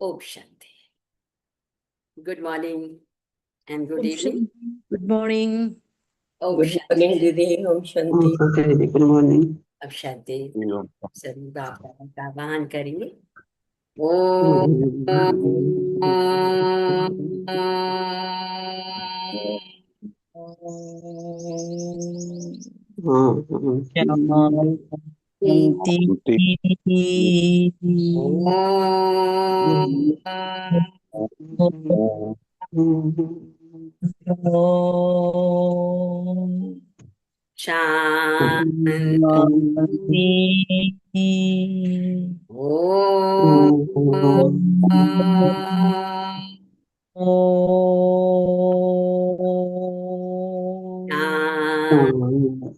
Om Shanti. Good morning and good Om evening. Shanti. Good morning. Om good Shanti. Morning दीदी। ओम Shanti. Okay दीदी, good morning. अब शांति सभी बाबा का आवाहन करेंगे। ओम शांति।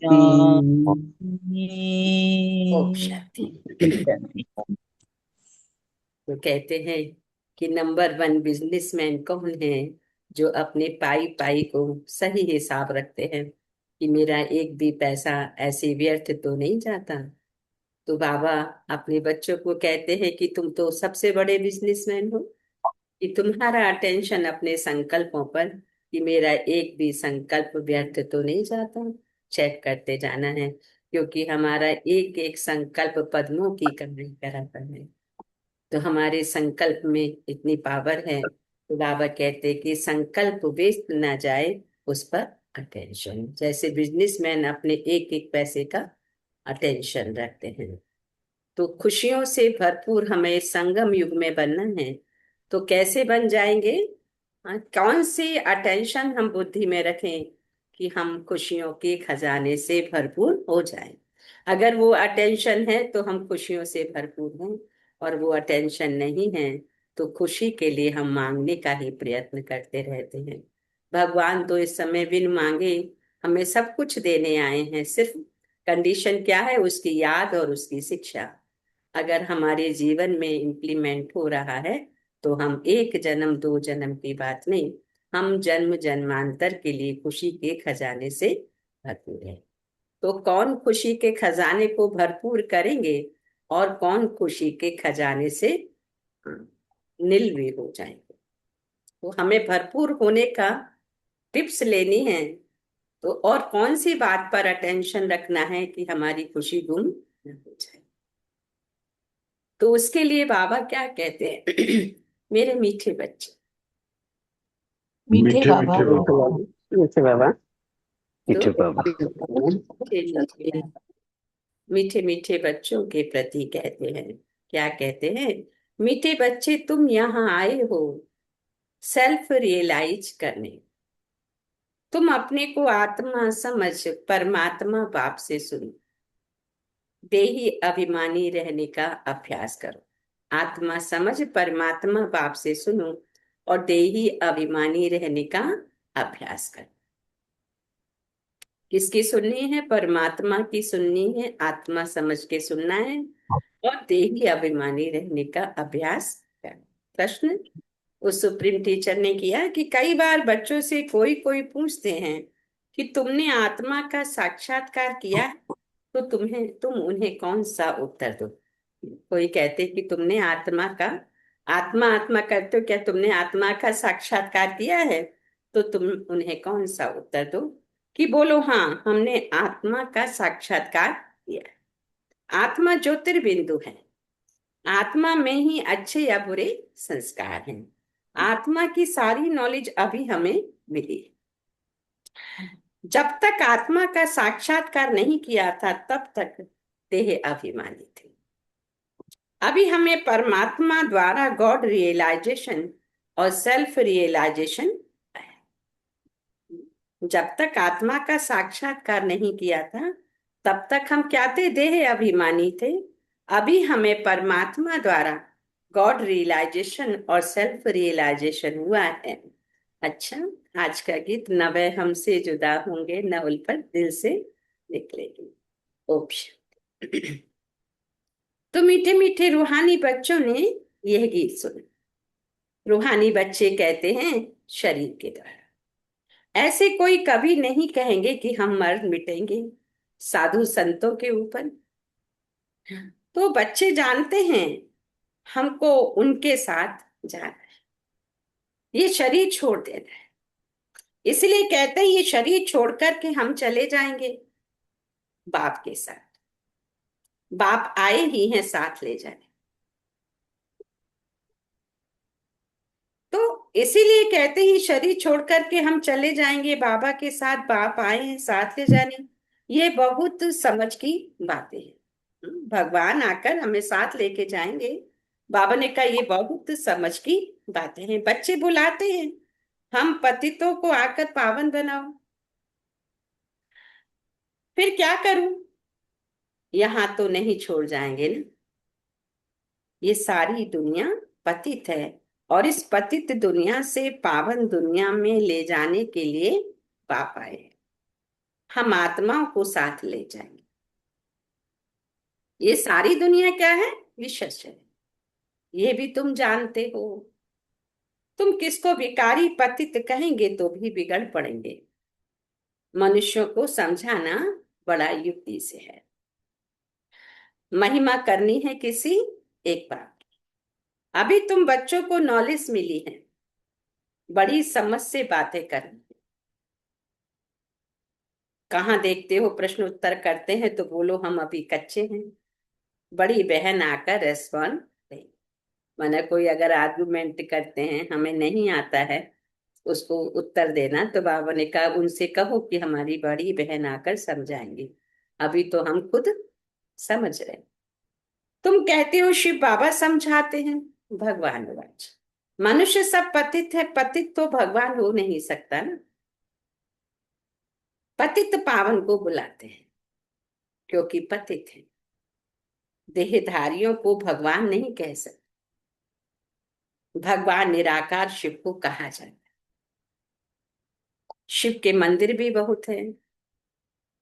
शांति। ओम शांति। तो कहते हैं कि नंबर वन बिजनेसमैन कौन है? जो अपने पाई पाई को सही हिसाब रखते हैं कि मेरा एक भी पैसा ऐसे व्यर्थ तो नहीं जाता। तो बाबा अपने बच्चों को कहते हैं कि तुम तो सबसे बड़े बिजनेसमैन हो, कि तुम्हारा अटेंशन अपने संकल्पों पर, कि मेरा एक भी संकल्प व्यर्थ तो नहीं जाता, चेक करते जाना है। क्योंकि हमारा एक एक संकल्प पद्मों की कमाई कराता है। तो हमारे संकल्प में इतनी पावर है। तो बाबा कहते हैं कि संकल्प वेस्ट ना जाए, उस पर अटेंशन। जैसे बिजनेसमैन अपने एक एक पैसे का अटेंशन रखते हैं। तो खुशियों से भरपूर हमें संगम युग में बनना है। तो कैसे बन जाएंगे? कौन सी अटेंशन हम बुद्धि में रखें कि हम खुशियों के खजाने से भरपूर हो जाएं। अगर वो अटेंशन है तो हम खुशियों से भरपूर हैं, और वो अटेंशन नहीं है तो खुशी के लिए हम मांगने का ही प्रयत्न करते रहते हैं। भगवान तो इस समय बिन मांगे हमें सब कुछ देने आए हैं। सिर्फ कंडीशन क्या है? उसकी याद और उसकी शिक्षा अगर हमारे जीवन में इम्प्लीमेंट हो रहा है तो हम एक जन्म दो जन्म की बात नहीं, हम जन्म जन्मांतर के लिए खुशी के खजाने से भरपूर है। तो कौन खुशी के खजाने को भरपूर करेंगे और कौन खुशी के खजाने से निलवे हो जाएंगे? तो हमें भरपूर होने का टिप्स लेनी है। तो और कौन सी बात पर अटेंशन रखना है कि हमारी खुशी गुम न हो जाए? तो उसके लिए बाबा क्या कहते हैं? मेरे मीठे बच्चे, मीठे मीठे बाबा। मीठे बाबा। मीठे बाबा। तो मीठे बाबा। मीठे मीठे मीठे मीठे बच्चों के प्रति कहते हैं। क्या कहते हैं? मीठे बच्चे, तुम यहाँ आए हो सेल्फ रियलाइज करने। तुम अपने को आत्मा समझ परमात्मा बाप से सुनो। देही अभिमानी रहने का अभ्यास करो। आत्मा समझ परमात्मा बाप से सुनो और देही अभिमानी रहने का अभ्यास करो। किसकी सुननी है? परमात्मा की सुननी है, आत्मा समझ के सुनना है और देही अभिमानी रहने का अभ्यास करना। प्रश्न उस सुप्रीम टीचर ने किया कि कई बार बच्चों से कोई कोई पूछते हैं कि तुमने आत्मा का साक्षात्कार किया है? तो तुम उन्हें कौन सा उत्तर दो? कोई कहते कि तुमने आत्मा का, आत्मा आत्मा करते हो, क्या तुमने आत्मा का साक्षात्कार किया है? तो तुम उन्हें कौन सा उत्तर दो कि बोलो हाँ, हमने आत्मा का साक्षात्कार किया है। आत्मा ज्योतिर्बिंदु है। आत्मा में ही अच्छे या बुरे संस्कार हैं। आत्मा की सारी नॉलेज अभी हमें मिली है। जब तक आत्मा का साक्षात्कार नहीं किया था तब तक देह अभिमानी थे। अभी हमें परमात्मा द्वारा गॉड रियलाइजेशन और सेल्फ रियलाइजेशन। जब तक आत्मा का साक्षात्कार नहीं किया था तब तक हम क्या थे? देह अभिमानी थे। अभी हमें परमात्मा द्वारा गॉड रियलाइजेशन और सेल्फ रियलाइजेशन हुआ है। अच्छा, आज का गीत, न वह हमसे जुदा होंगे न उल्फत दिल से निकलेगी। ऑप्शन। तो मीठे मीठे रूहानी बच्चों ने यह गीत सुना। रूहानी बच्चे कहते हैं शरीर के द्वारा ऐसे कोई कभी नहीं कहेंगे कि हम मर मिटेंगे साधु संतों के ऊपर। तो बच्चे जानते हैं हमको उनके साथ जाना है, ये शरीर छोड़ देना है। इसलिए कहते हैं ये शरीर छोड़ करके हम चले जाएंगे बाप के साथ। बाप आए ही हैं साथ ले जाने। तो इसीलिए कहते हैं शरीर छोड़ करके हम चले जाएंगे बाबा के साथ, बाप आए हैं साथ ले जाने। ये बहुत समझ की बातें हैं। भगवान आकर हमें साथ लेके जाएंगे। बाबा ने कहा ये बहुत समझ की बातें हैं। बच्चे बुलाते हैं हम पतितों को आकर पावन बनाओ। फिर क्या करूं? यहां तो नहीं छोड़ जाएंगे ना। ये सारी दुनिया पतित है और इस पतित दुनिया से पावन दुनिया में ले जाने के लिए पाप आए हैं। हम आत्माओं को साथ ले जाएंगे। ये सारी दुनिया क्या है? विशेष है। ये भी तुम जानते हो। तुम किसको विकारी पतित कहेंगे तो भी बिगड़ पड़ेंगे। मनुष्यों को समझाना बड़ा युक्ति से है। महिमा करनी है किसी एक बात की। अभी तुम बच्चों को नॉलेज मिली है, बड़ी समझ से बातें करनी है। कहाँ देखते हो प्रश्न उत्तर करते हैं तो बोलो हम अभी कच्चे हैं। बड़ी बहन आकर रेस्पॉन्ड दे। माना कोई अगर आर्गुमेंट करते हैं, हमें नहीं आता है उसको उत्तर देना, तो बाबा ने कहा उनसे कहो कि हमारी बड़ी बहन आकर समझाएंगी। अभी तो हम खुद समझ रहे हैं। तुम कहते हो शिव बाबा समझाते हैं। भगवान वाच मनुष्य सब पतित है। पतित तो भगवान हो नहीं सकता ना। पतित पावन को बुलाते हैं क्योंकि पतित है। देहधारियों को भगवान नहीं कह सकते। भगवान निराकार शिव को कहा जाता है। शिव के मंदिर भी बहुत है।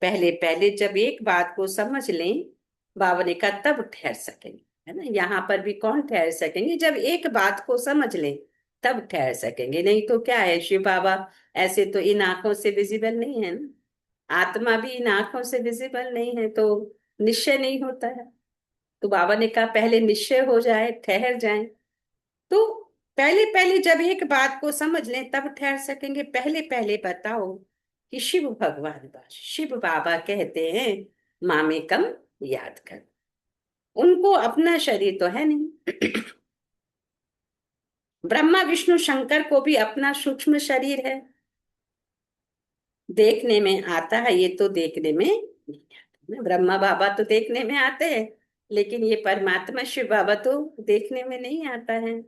पहले पहले जब एक बात को समझ लें, बाबा ने कहा तब ठहर सकेंगे, है ना। यहाँ पर भी कौन ठहर सकेंगे? जब एक बात को समझ लें तब ठहर सकेंगे। नहीं तो क्या है, शिव बाबा ऐसे तो इन आंखों से विजिबल नहीं है ना। आत्मा भी इन आंखों से विजिबल नहीं है, तो निश्चय नहीं होता है। तो बाबा ने कहा पहले निश्चय हो जाए, ठहर जाए। तो पहले पहले जब एक बात को समझ लें तब ठहर सकेंगे। पहले पहले बताओ कि शिव भगवान बस शिव बाबा कहते हैं मामे कम याद कर। उनको अपना शरीर तो है नहीं। ब्रह्मा विष्णु शंकर को भी अपना सूक्ष्म शरीर है। देखने में आता है, ये तो देखने में नहीं आता। ब्रह्मा बाबा तो देखने में आते हैं, लेकिन ये परमात्मा शिव बाबा तो देखने में नहीं आता है।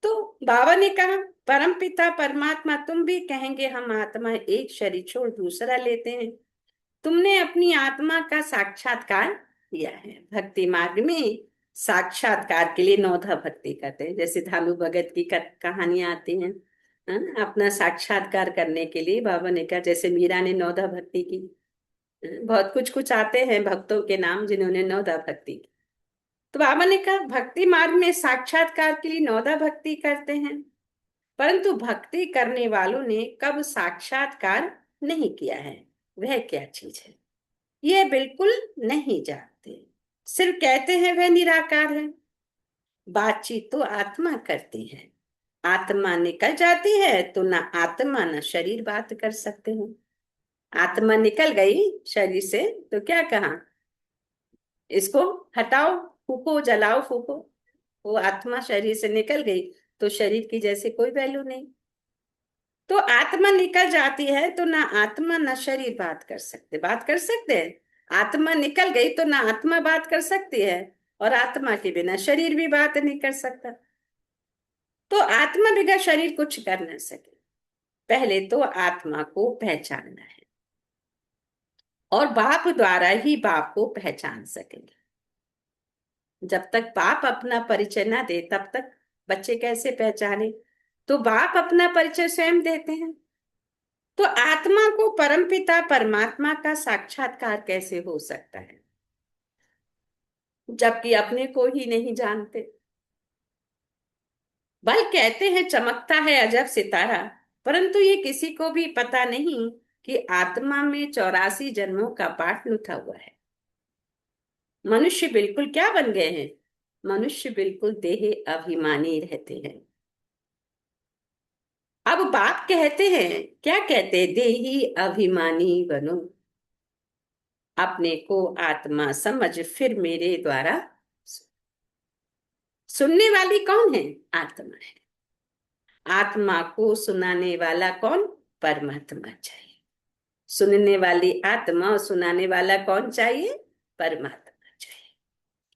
तो बाबा ने कहा परम पिता परमात्मा तुम भी कहेंगे हम आत्मा एक शरीर छोड़ दूसरा लेते हैं। तुमने अपनी आत्मा का साक्षात्कार किया है। भक्ति मार्ग में साक्षात्कार के लिए नौधा भक्ति करते हैं। जैसे धानु भगत की कहानियां आती हैं, है ना। अपना साक्षात्कार करने के लिए बाबा ने कहा, जैसे मीरा ने नौधा भक्ति की। बहुत कुछ कुछ आते हैं भक्तों के नाम जिन्होंने नौधा भक्ति की। तो बाबा ने कहा भक्ति मार्ग में साक्षात्कार के लिए नौदा भक्ति करते हैं, परंतु भक्ति करने वालों ने कब साक्षात्कार नहीं किया है, वह क्या चीज है, यह बिल्कुल नहीं जानते। सिर्फ कहते हैं वह निराकार है। बातचीत तो आत्मा करती है। आत्मा निकल जाती है तो ना आत्मा ना शरीर बात कर सकते हैं। आत्मा निकल गई शरीर से तो क्या कहा, इसको हटाओ, फूको, जलाओ, फूको। वो आत्मा शरीर से निकल गई तो शरीर की जैसे कोई वैल्यू नहीं। तो आत्मा निकल जाती है तो ना आत्मा ना शरीर बात कर सकते। बात कर सकते हैं। आत्मा निकल गई तो ना आत्मा बात कर सकती है, और आत्मा के बिना शरीर भी बात नहीं कर सकता। तो आत्मा बिना शरीर कुछ कर ना सके। पहले तो आत्मा को पहचानना है, और बाप द्वारा ही बाप को पहचान सकेंगे। जब तक बाप अपना परिचय ना दे तब तक बच्चे कैसे पहचाने? तो बाप अपना परिचय स्वयं देते हैं। तो आत्मा को परमपिता परमात्मा का साक्षात्कार कैसे हो सकता है, जबकि अपने को ही नहीं जानते। भाई कहते हैं चमकता है अजब सितारा, परंतु ये किसी को भी पता नहीं कि आत्मा में 84 जन्मों का पाठ लुथा हुआ है। मनुष्य बिल्कुल क्या बन गए हैं? मनुष्य बिल्कुल देह अभिमानी रहते हैं। अब बाप कहते हैं, क्या कहते हैं, देही अभिमानी बनो, अपने को आत्मा समझ फिर मेरे द्वारा। सुनने वाली कौन है? आत्मा है। आत्मा को सुनाने वाला कौन? परमात्मा चाहिए। सुनने वाली आत्मा और सुनाने वाला कौन चाहिए? परमात्मा चाहिए।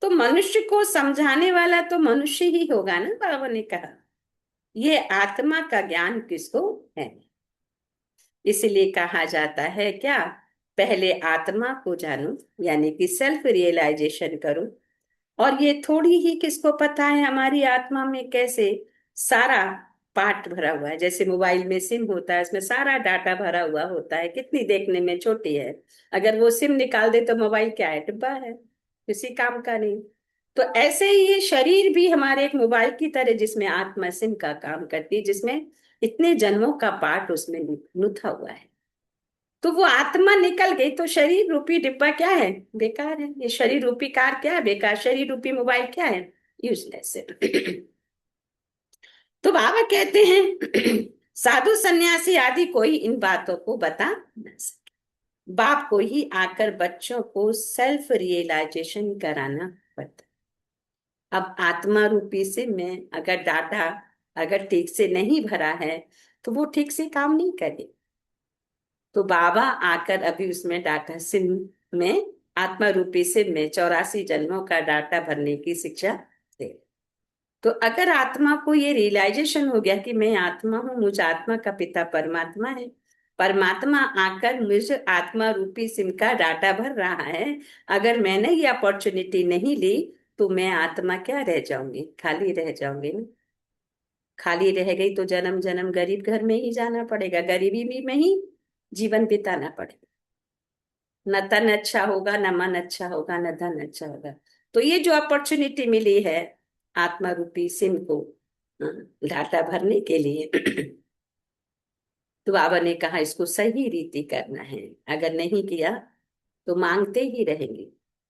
तो मनुष्य को समझाने वाला तो मनुष्य ही होगा ना। बाबा ने कहा ये आत्मा का ज्ञान किसको है। इसलिए कहा जाता है क्या, पहले आत्मा को जानो, यानी कि सेल्फ रियलाइजेशन करो। और ये थोड़ी ही किसको पता है हमारी आत्मा में कैसे सारा पार्ट भरा हुआ है। जैसे मोबाइल में सिम होता है, इसमें सारा डाटा भरा हुआ होता है, कितनी देखने में छोटी है, अगर वो सिम निकाल दे तो मोबाइल क्या है? डिब्बा है, किसी काम का नहीं। तो ऐसे ही ये शरीर भी हमारे एक मोबाइल की तरह, जिसमें आत्मा सिम का काम करती है, जिसमें इतने जन्मों का पार्ट उसमें नुथा हुआ है। तो वो आत्मा निकल गई तो शरीर रूपी डिब्बा क्या है? बेकार है। ये शरीर रूपी कार क्या है? बेकार। शरीर रूपी मोबाइल क्या है? यूजलेस है। तो बाबा कहते हैं साधु सन्यासी आदि कोई इन बातों को बता न सके। बाप को ही आकर बच्चों को सेल्फ रियलाइजेशन कराना पड़ता। अब आत्मा रूपी से में अगर डाटा अगर ठीक से नहीं भरा है तो वो ठीक से काम नहीं करे। तो बाबा आकर अभी उसमें डाटा सिम में, आत्मा रूपी सिम में 84 जन्मों का डाटा भरने की शिक्षा दे। तो अगर आत्मा को ये रियलाइजेशन हो गया कि मैं आत्मा हूँ, मुझ आत्मा का पिता परमात्मा है, परमात्मा आकर मुझ आत्मा रूपी सिम का डाटा भर रहा है, अगर मैंने ये अपॉर्चुनिटी नहीं ली तो मैं आत्मा क्या रह जाऊंगी? खाली रह जाऊंगी ना। खाली रह गई तो जन्म जन्म गरीब घर में ही जाना पड़ेगा, गरीबी में ही जीवन बिताना पड़ेगा। न तन अच्छा होगा, न मन अच्छा होगा, न धन अच्छा होगा। तो ये जो अपॉर्चुनिटी मिली है आत्मा रूपी सिम को डाटा भरने के लिए तो बाबा ने कहा इसको सही रीति करना है। अगर नहीं किया तो मांगते ही रहेंगे,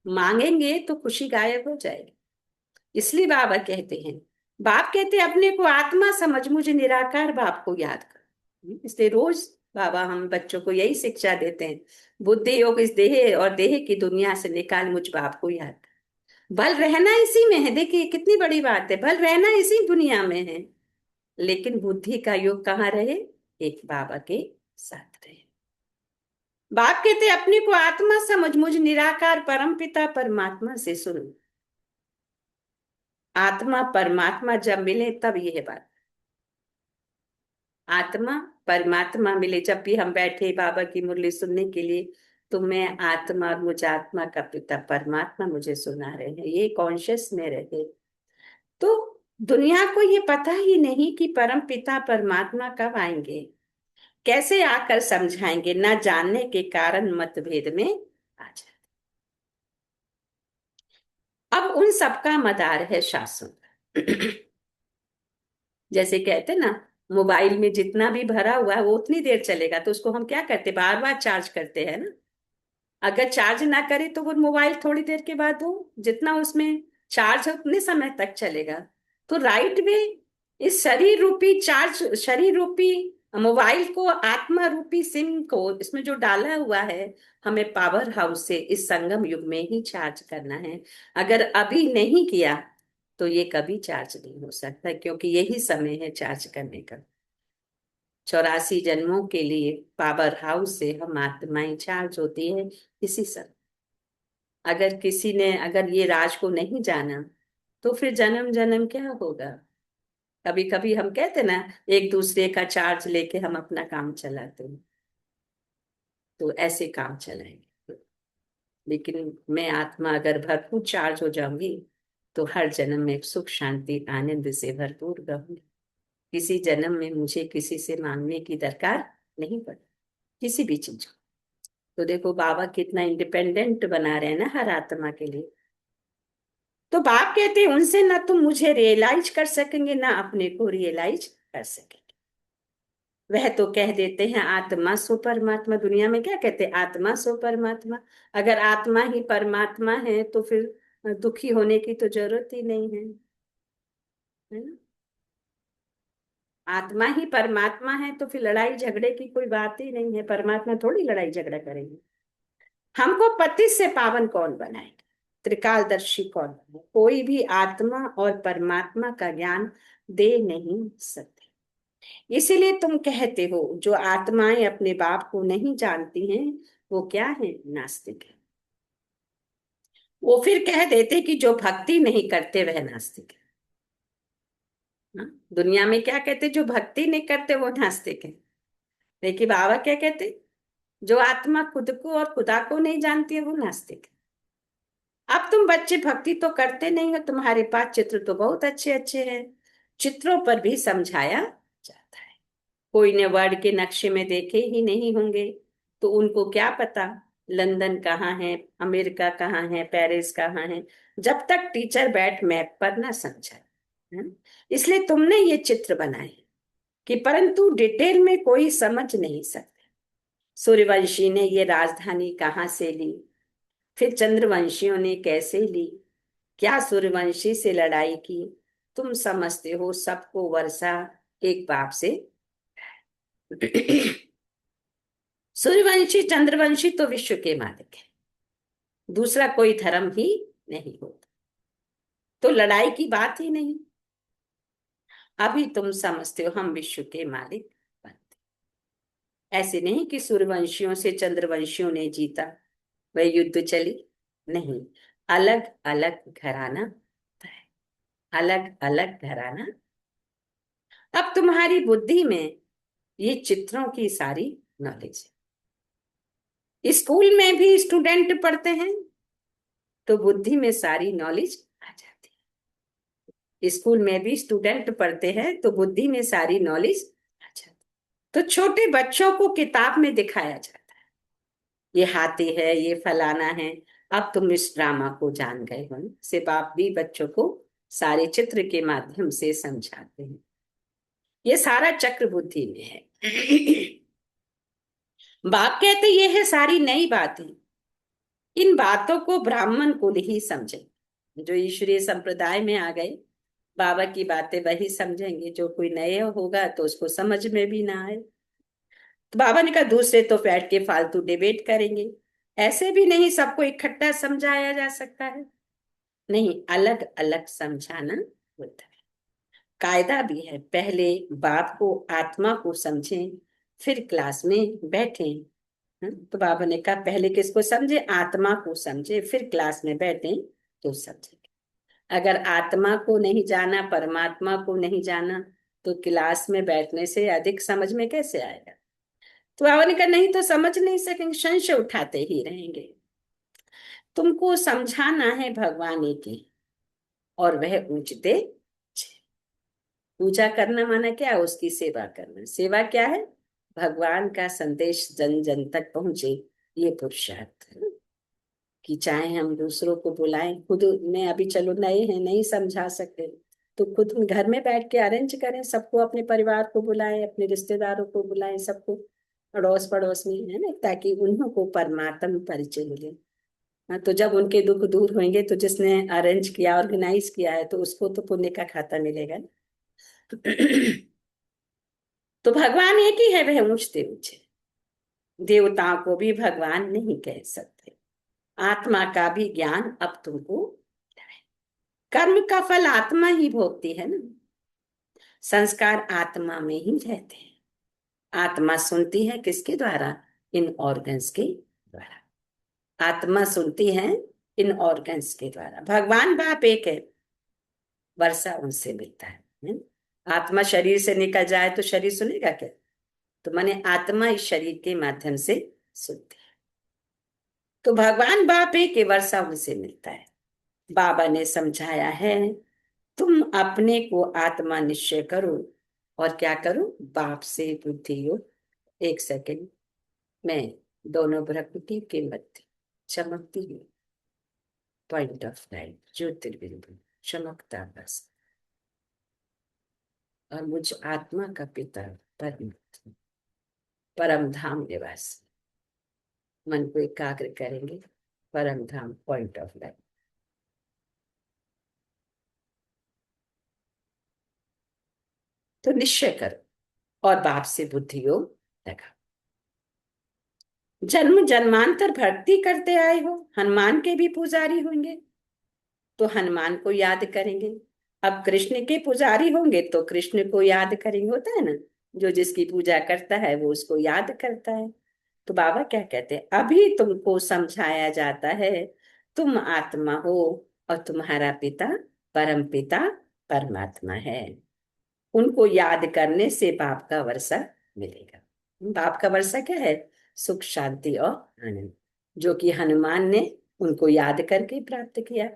मांगेंगे तो खुशी गायब हो जाएगी। इसलिए बाबा कहते हैं, बाप कहते हैं अपने को आत्मा समझ, मुझे निराकार बाप को याद कर। इसलिए रोज बाबा हम बच्चों को यही शिक्षा देते हैं, बुद्धि योग इस देह और देह की दुनिया से निकाल मुझ बाप को याद कर। भल रहना इसी में है। देखिए कितनी बड़ी बात है, भल रहना इसी दुनिया में है, लेकिन बुद्धि का योग कहाँ रहे? एक बाबा के साथ रहे। बाप कहते अपने को आत्मा समझ, मुझ निराकार परम पिता परमात्मा से सुनो। आत्मा परमात्मा जब मिले तब यह बात, आत्मा परमात्मा मिले। जब भी हम बैठे बाबा की मुरली सुनने के लिए तो मैं आत्मा और मुझ आत्मा का पिता परमात्मा मुझे सुना रहे हैं, ये कॉन्शियस में रहे। तो दुनिया को ये पता ही नहीं कि परम पिता परमात्मा कब आएंगे, कैसे आकर समझाएंगे, ना जानने के कारण मतभेद में आ जाए। अब उन सबका मदार है शास्त्रों। जैसे कहते ना, मोबाइल में जितना भी भरा हुआ है वो उतनी देर चलेगा, तो उसको हम क्या करते, बार बार चार्ज करते हैं ना। अगर चार्ज ना करे तो वो मोबाइल थोड़ी देर के बाद वो जितना उसमें चार्ज है उतने समय तक चलेगा। तो राइट में इस शरीर रूपी चार्ज, शरीर रूपी मोबाइल को, आत्मा रूपी सिम को इसमें जो डाला हुआ है, हमें पावर हाउस से इस संगम युग में ही चार्ज करना है। अगर अभी नहीं किया तो ये कभी चार्ज नहीं हो सकता, क्योंकि यही समय है चार्ज करने का। 84 जन्मों के लिए पावर हाउस से हम आत्माएं चार्ज होती है इसी समय। अगर किसी ने अगर ये राज को नहीं जाना तो फिर जन्म जन्म क्या होगा। कभी कभी हम कहते ना, एक दूसरे का चार्ज लेके हम अपना काम चलाते हैं, तो ऐसे काम चलाएंगे। लेकिन मैं आत्मा अगर भरपूर चार्ज हो जाऊंगी तो हर जन्म में सुख शांति आनंद से भरपूर रहूंगी। किसी जन्म में मुझे किसी से मांगने की दरकार नहीं पड़ी किसी भी चीज को। तो देखो बाबा कितना इंडिपेंडेंट बना रहे हैं ना हर आत्मा के लिए। तो बाप कहते हैं उनसे ना तुम मुझे रियलाइज कर सकेंगे ना अपने को रियलाइज कर सकेंगे। वह तो कह देते हैं आत्मा सो परमात्मा। दुनिया में क्या कहते हैं? आत्मा सो परमात्मा। अगर आत्मा ही परमात्मा है तो फिर दुखी होने की तो जरूरत ही नहीं है ना। आत्मा ही परमात्मा है तो फिर लड़ाई झगड़े की कोई बात ही नहीं है। परमात्मा थोड़ी लड़ाई झगड़ा करेंगे। हमको पति से पावन कौन बनाएगा, त्रिकालदर्शी कौन बनाए? कोई भी आत्मा और परमात्मा का ज्ञान दे नहीं सकते। इसीलिए तुम कहते हो जो आत्माएं अपने बाप को नहीं जानती हैं वो क्या है, नास्तिक है। वो फिर कह देते कि जो भक्ति नहीं करते वह नास्तिक है। हाँ? दुनिया में क्या कहते, जो भक्ति नहीं करते वो नास्तिक है। लेकिन बाबा क्या कहते, जो आत्मा खुद को और खुदा को नहीं जानती है वो नास्तिक है। अब तुम बच्चे भक्ति तो करते नहीं हो, तुम्हारे पास चित्र तो बहुत अच्छे अच्छे हैं, चित्रों पर भी समझाया जाता है। कोई ने वर्ल्ड के नक्शे में देखे ही नहीं होंगे तो उनको क्या पता लंदन कहाँ है, अमेरिका कहाँ है, पेरिस कहाँ है, जब तक टीचर बैठ मैप पर ना समझाए। है? इसलिए तुमने ये चित्र बनाए कि परंतु डिटेल में कोई समझ नहीं सकते। सूर्यवंशी ने ये राजधानी कहाँ से ली, फिर चंद्रवंशियों ने कैसे ली, क्या सूर्यवंशी से लड़ाई की, तुम समझते हो सबको वर्षा एक बाप से। सूर्यवंशी चंद्रवंशी तो विश्व के मालिक है, दूसरा कोई धर्म ही नहीं होता, तो लड़ाई की बात ही नहीं। अभी तुम समझते हो हम विश्व के मालिक बनते। ऐसे नहीं कि सूर्यवंशियों से चंद्रवंशियों ने जीता, वह युद्ध चली नहीं। अलग अलग घराना है, अलग अलग घराना। अब तुम्हारी बुद्धि में ये चित्रों की सारी नॉलेज है। स्कूल में भी स्टूडेंट पढ़ते हैं तो बुद्धि में सारी नॉलेज आ जाती है। स्कूल में भी स्टूडेंट पढ़ते हैं तो बुद्धि में सारी नॉलेज आ जाती है। तो छोटे बच्चों को किताब में दिखाया जाता है, ये हाथी है, ये फलाना है। अब तुम इस ड्रामा को जान गए हो ना, से बाप भी बच्चों को सारे चित्र के माध्यम से समझाते हैं। ये सारा चक्र बुद्धि में है। बाप कहते ये है सारी नई बातें, इन बातों को ब्राह्मण कुल ही समझे। जो ईश्वरीय संप्रदाय में आ गए बाबा की बातें वही समझेंगे, जो कोई नए होगा तो उसको समझ में भी ना आए। तो बाबा ने कहा दूसरे तो बैठ के फालतू डिबेट करेंगे, ऐसे भी नहीं सबको इकट्ठा समझाया जा सकता है, नहीं अलग अलग समझाना होता है। कायदा भी है, पहले बाप को आत्मा को समझें फिर क्लास में बैठें। तो बाबा ने कहा पहले किसको समझे, आत्मा को समझे फिर क्लास में बैठें तो समझेंगे। अगर आत्मा को नहीं जाना, परमात्मा को नहीं जाना तो क्लास में बैठने से अधिक समझ में कैसे आएगा। तो बाबा ने कहा नहीं तो समझ नहीं सकेंगे, संशय उठाते ही रहेंगे। तुमको समझाना है भगवान एक ही और वह ऊंचते। पूजा करना माना क्या है, उसकी सेवा करना। सेवा क्या है, भगवान का संदेश जन जन तक पहुंचे, ये पुरुषार्थ है। कि चाहे हम दूसरों को बुलाएं, खुद में अभी चलो नए हैं नहीं समझा सकते तो खुद घर में बैठ के अरेंज करें, सबको अपने परिवार को बुलाएं, अपने रिश्तेदारों को बुलाएं, सबको अड़ोस पड़ोस में है ना, ताकि उन्हों को परमात्मा परिचय मिले। हाँ, तो जब उनके दुख दूर होंगे तो जिसने अरेंज किया ऑर्गेनाइज किया है तो उसको तो पुण्य का खाता मिलेगा ना। तो भगवान एक ही है, वह ऊंचते ऊंचे। देवताओं को भी भगवान नहीं कह सकते। आत्मा का भी ज्ञान अब तुमको, कर्म का फल आत्मा ही भोगती है ना, संस्कार आत्मा में ही रहते हैं। आत्मा सुनती है किसके द्वारा, इन ऑर्गन्स के द्वारा। आत्मा सुनती है इन ऑर्गन्स के द्वारा। भगवान बाप एक है, वर्षा उनसे मिलता है? आत्मा शरीर से निकल जाए तो शरीर सुनेगा क्या, तो माने आत्मा इस शरीर के माध्यम से सुनती है। तो भगवान बाप एक है, वर्षा उनसे मिलता है। बाबा ने समझाया है तुम अपने को आत्मा निश्चय करो और क्या करो, बाप से बुद्धि योग। एक सेकंड, मैं दोनों भ्रकुटी के मध्य चमकती हूँ, पॉइंट ऑफ लाइट ज्योतिर्बिंदु चमकता बस, और मुझ आत्मा का पिता परमात्मा परम धाम निवासी। मन को एकाग्र करेंगे, परम धाम पॉइंट ऑफ लाइट। तो निश्चय करो और बाप से बुद्धि योग लगाओ। जन्म जन्मांतर भक्ति करते आए हो, हनुमान के भी पुजारी होंगे तो हनुमान को याद करेंगे। अब कृष्ण के पुजारी होंगे तो कृष्ण को याद करेंगे, होता है ना, जो जिसकी पूजा करता है वो उसको याद करता है। तो बाबा क्या कहते हैं, अभी तुमको समझाया जाता है तुम आत्मा हो और तुम्हारा पिता परम पिता परमात्मा है। उनको याद करने से बाप का वर्षा मिलेगा। बाप का वर्षा क्या है, सुख शांति और आनंद, जो कि हनुमान ने उनको याद करके प्राप्त किया,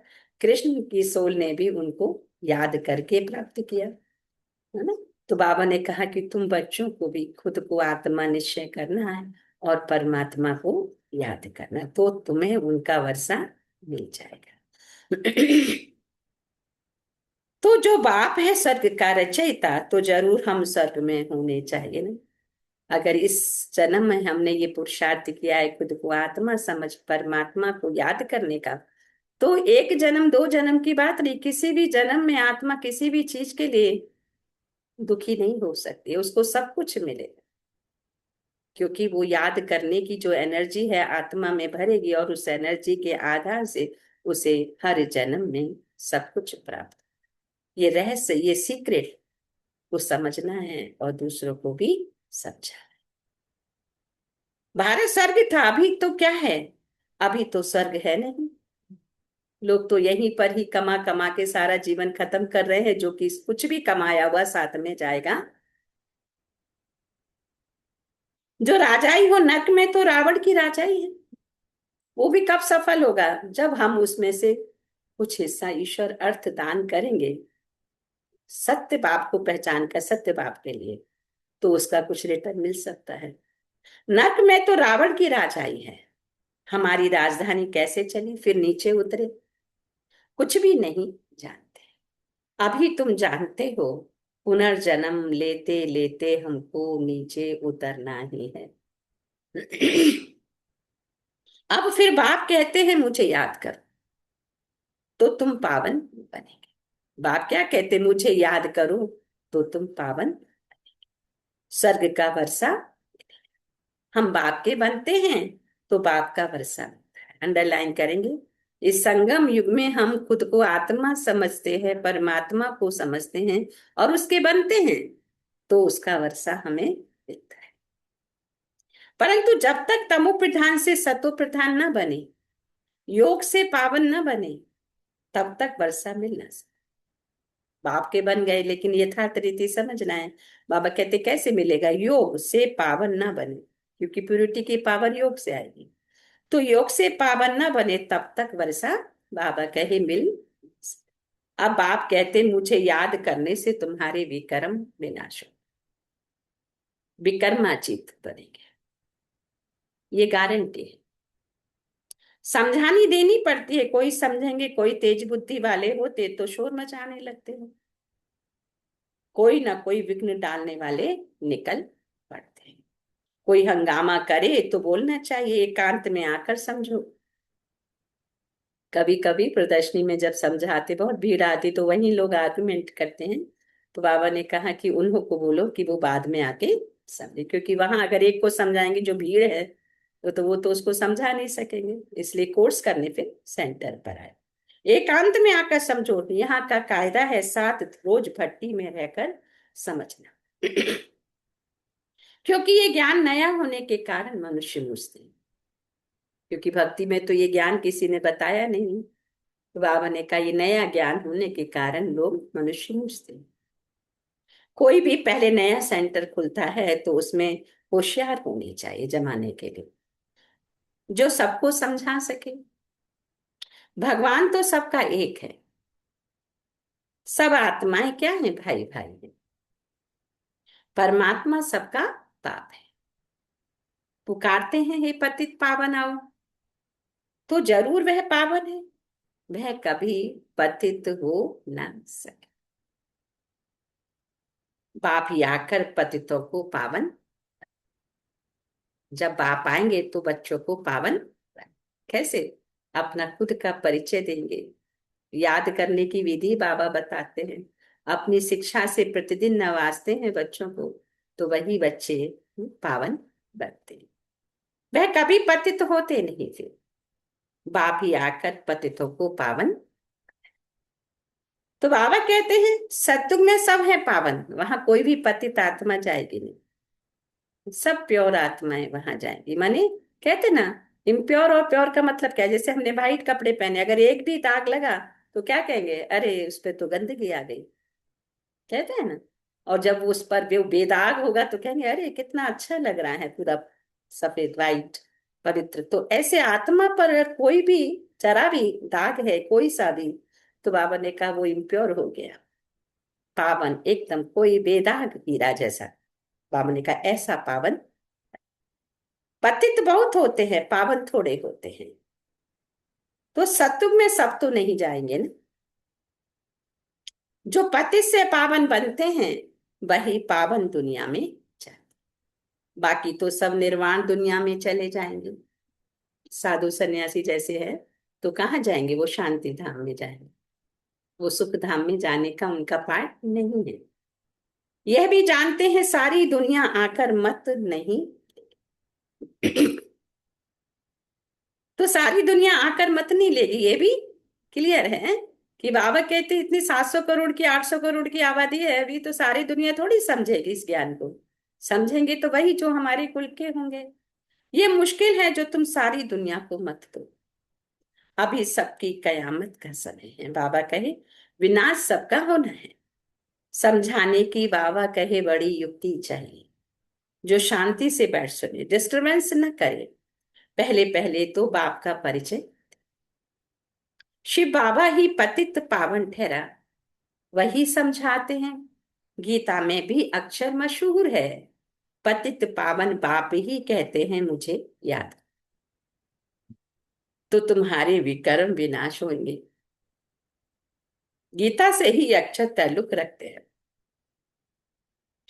कृष्ण की सोल ने भी उनको याद करके प्राप्त किया, है ना। तो बाबा ने कहा कि तुम बच्चों को भी खुद को आत्मा निश्चय करना है और परमात्मा को याद करना, तो तुम्हें उनका वर्षा मिल जाएगा। तो जो बाप है स्वर्ग का रचयिता, तो जरूर हम स्वर्ग में होने चाहिए ना। अगर इस जन्म में हमने ये पुरुषार्थ किया है खुद को आत्मा समझ परमात्मा को याद करने का, तो एक जन्म दो जन्म की बात नहीं, किसी भी जन्म में आत्मा किसी भी चीज के लिए दुखी नहीं हो सकती, उसको सब कुछ मिलेगा। क्योंकि वो याद करने की जो एनर्जी है आत्मा में भरेगी और उस एनर्जी के आधार से उसे हर जन्म में सब कुछ प्राप्त। ये रहस्य, ये सीक्रेट को समझना है और दूसरों को भी समझा। भारत स्वर्ग था, अभी तो क्या है, अभी तो स्वर्ग है नहीं। लोग तो यहीं पर ही कमा कमा के सारा जीवन खत्म कर रहे हैं, जो कि कुछ भी कमाया हुआ साथ में जाएगा। जो राजाई हो नरक में, तो रावण की राजाई है, वो भी कब सफल होगा, जब हम उसमें से कुछ हिस्सा ईश्वर अर्थ दान करेंगे सत्य बाप को पहचान कर, सत्य बाप के लिए, तो उसका कुछ रिटर्न मिल सकता है। नरक में तो रावण की राजाई है, हमारी राजधानी कैसे चली, फिर नीचे उतरे, कुछ भी नहीं जानते। अभी तुम जानते हो पुनर्जन्म लेते लेते हमको नीचे उतरना ही है। अब फिर बाप कहते हैं मुझे याद कर, तो तुम पावन बनेंगे। बाप क्या कहते, मुझे याद करो तो तुम पावन, स्वर्ग का वर्षा। हम बाप के बनते हैं तो बाप का वर्षा होता है। अंडरलाइन करेंगे, इस संगम युग में हम खुद को आत्मा समझते हैं, परमात्मा को समझते हैं और उसके बनते हैं, तो उसका वर्षा हमें मिलता है। परंतु जब तक तमो प्रधान से सतो प्रधान न बने, योग से पावन न बने, तब तक वर्षा मिल ना सकती। बाप के बन गए लेकिन यथार्थ रीति समझना है। बाबा कहते कैसे मिलेगा, योग से पावन ना बने, क्योंकि प्यूरिटी की पावर योग से आएगी। तो योग से पावन ना बने तब तक वर्षा बाबा कहे मिल। अब बाप कहते मुझे याद करने से तुम्हारे विकर्म विनाश हो, विकर्माचित बनेंगे, ये गारंटी है। समझानी देनी पड़ती है, कोई समझेंगे, कोई तेज बुद्धि वाले होते तो शोर मचाने लगते हो, कोई ना कोई विघ्न डालने वाले निकल पड़ते हैं। कोई हंगामा करे तो बोलना चाहिए, एकांत में आकर समझो। कभी कभी प्रदर्शनी में जब समझाते बहुत भीड़ आती तो वही लोग आर्गुमेंट करते हैं, तो बाबा ने कहा कि उन्हों को बोलो कि वो बाद में आके समझे, क्योंकि वहां अगर एक को समझाएंगे जो भीड़ है तो वो तो उसको समझा नहीं सकेंगे, इसलिए कोर्स करने फिर सेंटर पर आए। एकांत में आकर समझो, यहाँ का कायदा है 7 रोज भट्टी में रहकर समझना। क्योंकि ये ज्ञान नया होने के कारण मनुष्य मुझते हैं, क्योंकि भक्ति में तो ये ज्ञान किसी ने बताया नहीं। तो बाबा ने कहा ये नया ज्ञान होने के कारण लोग मनुष्य मुझते हैं। कोई भी पहले नया सेंटर खुलता है तो उसमें होशियार होनी चाहिए जमाने के लिए, जो सबको समझा सके। भगवान तो सबका एक है, सब आत्माएं क्या है, भाई भाई है। परमात्मा सबका बाप है। पुकारते हैं हे पतित पावन आओ, तो जरूर वह पावन है, वह कभी पतित हो ना सके। बाप ही आकर पतितों को पावन, जब बाप आएंगे तो बच्चों को पावन कैसे, अपना खुद का परिचय देंगे, याद करने की विधि बाबा बताते हैं। अपनी शिक्षा से प्रतिदिन नवाजते हैं बच्चों को, तो वही बच्चे पावन बनते हैं। वह कभी पतित होते नहीं थे, बाप ही आकर पतितों को पावन। तो बाबा कहते हैं सत्युग में सब है पावन, वहां कोई भी पतित आत्मा जाएगी नहीं, सब प्योर आत्माएं वहां जाएंगी। माने कहते ना, इम्प्योर और प्योर का मतलब क्या है? जैसे हमने वाइट कपड़े पहने, अगर एक भी दाग लगा तो क्या कहेंगे? अरे उस पे तो गंदगी आ गई, कहते हैं ना। और जब उस पर वो बेदाग होगा तो कहेंगे अरे कितना अच्छा लग रहा है, पूरा सफेद वाइट पवित्र। तो ऐसे आत्मा पर अगर कोई भी जरा भी दाग है, कोई सा भी, तो बाबा ने कहा वो इम्प्योर हो गया, पावन एकदम कोई बेदाग हीरा जैसा। बाबा ने कहा ऐसा पावन। पतित बहुत होते हैं, पावन थोड़े होते हैं। तो सत्युग में सब तो नहीं जाएंगे ना। जो पतित से पावन बनते हैं वही पावन दुनिया में जाते, बाकी तो सब निर्वाण दुनिया में चले जाएंगे। साधु सन्यासी जैसे है तो कहाँ जाएंगे? वो शांति धाम में जाएंगे, वो सुख धाम में जाने का उनका पाठ नहीं है। यह भी जानते हैं सारी दुनिया आकर मत नहीं तो सारी दुनिया आकर मत नहीं लेगी, ये भी क्लियर है कि बाबा कहते हैं इतनी 700 करोड़ की 800 करोड़ की आबादी है, अभी तो सारी दुनिया थोड़ी समझेगी इस ज्ञान को। समझेंगे तो वही जो हमारे कुल के होंगे। ये मुश्किल है जो तुम सारी दुनिया को मत दो, अभी सबकी कयामत का समय है। बाबा कहे विनाश सबका होना है, समझाने की बाबा कहे बड़ी युक्ति चाहिए। जो शांति से बैठ सुने, डिस्टरबेंस न करे। पहले पहले तो बाप का परिचय, शिव बाबा ही पतित पावन ठहरा, वही समझाते हैं। गीता में भी अक्षर मशहूर है, पतित पावन बाप ही कहते हैं मुझे याद, तो तुम्हारे विकर्म विनाश होंगे। गीता से ही अक्षर ताल्लुक रखते हैं।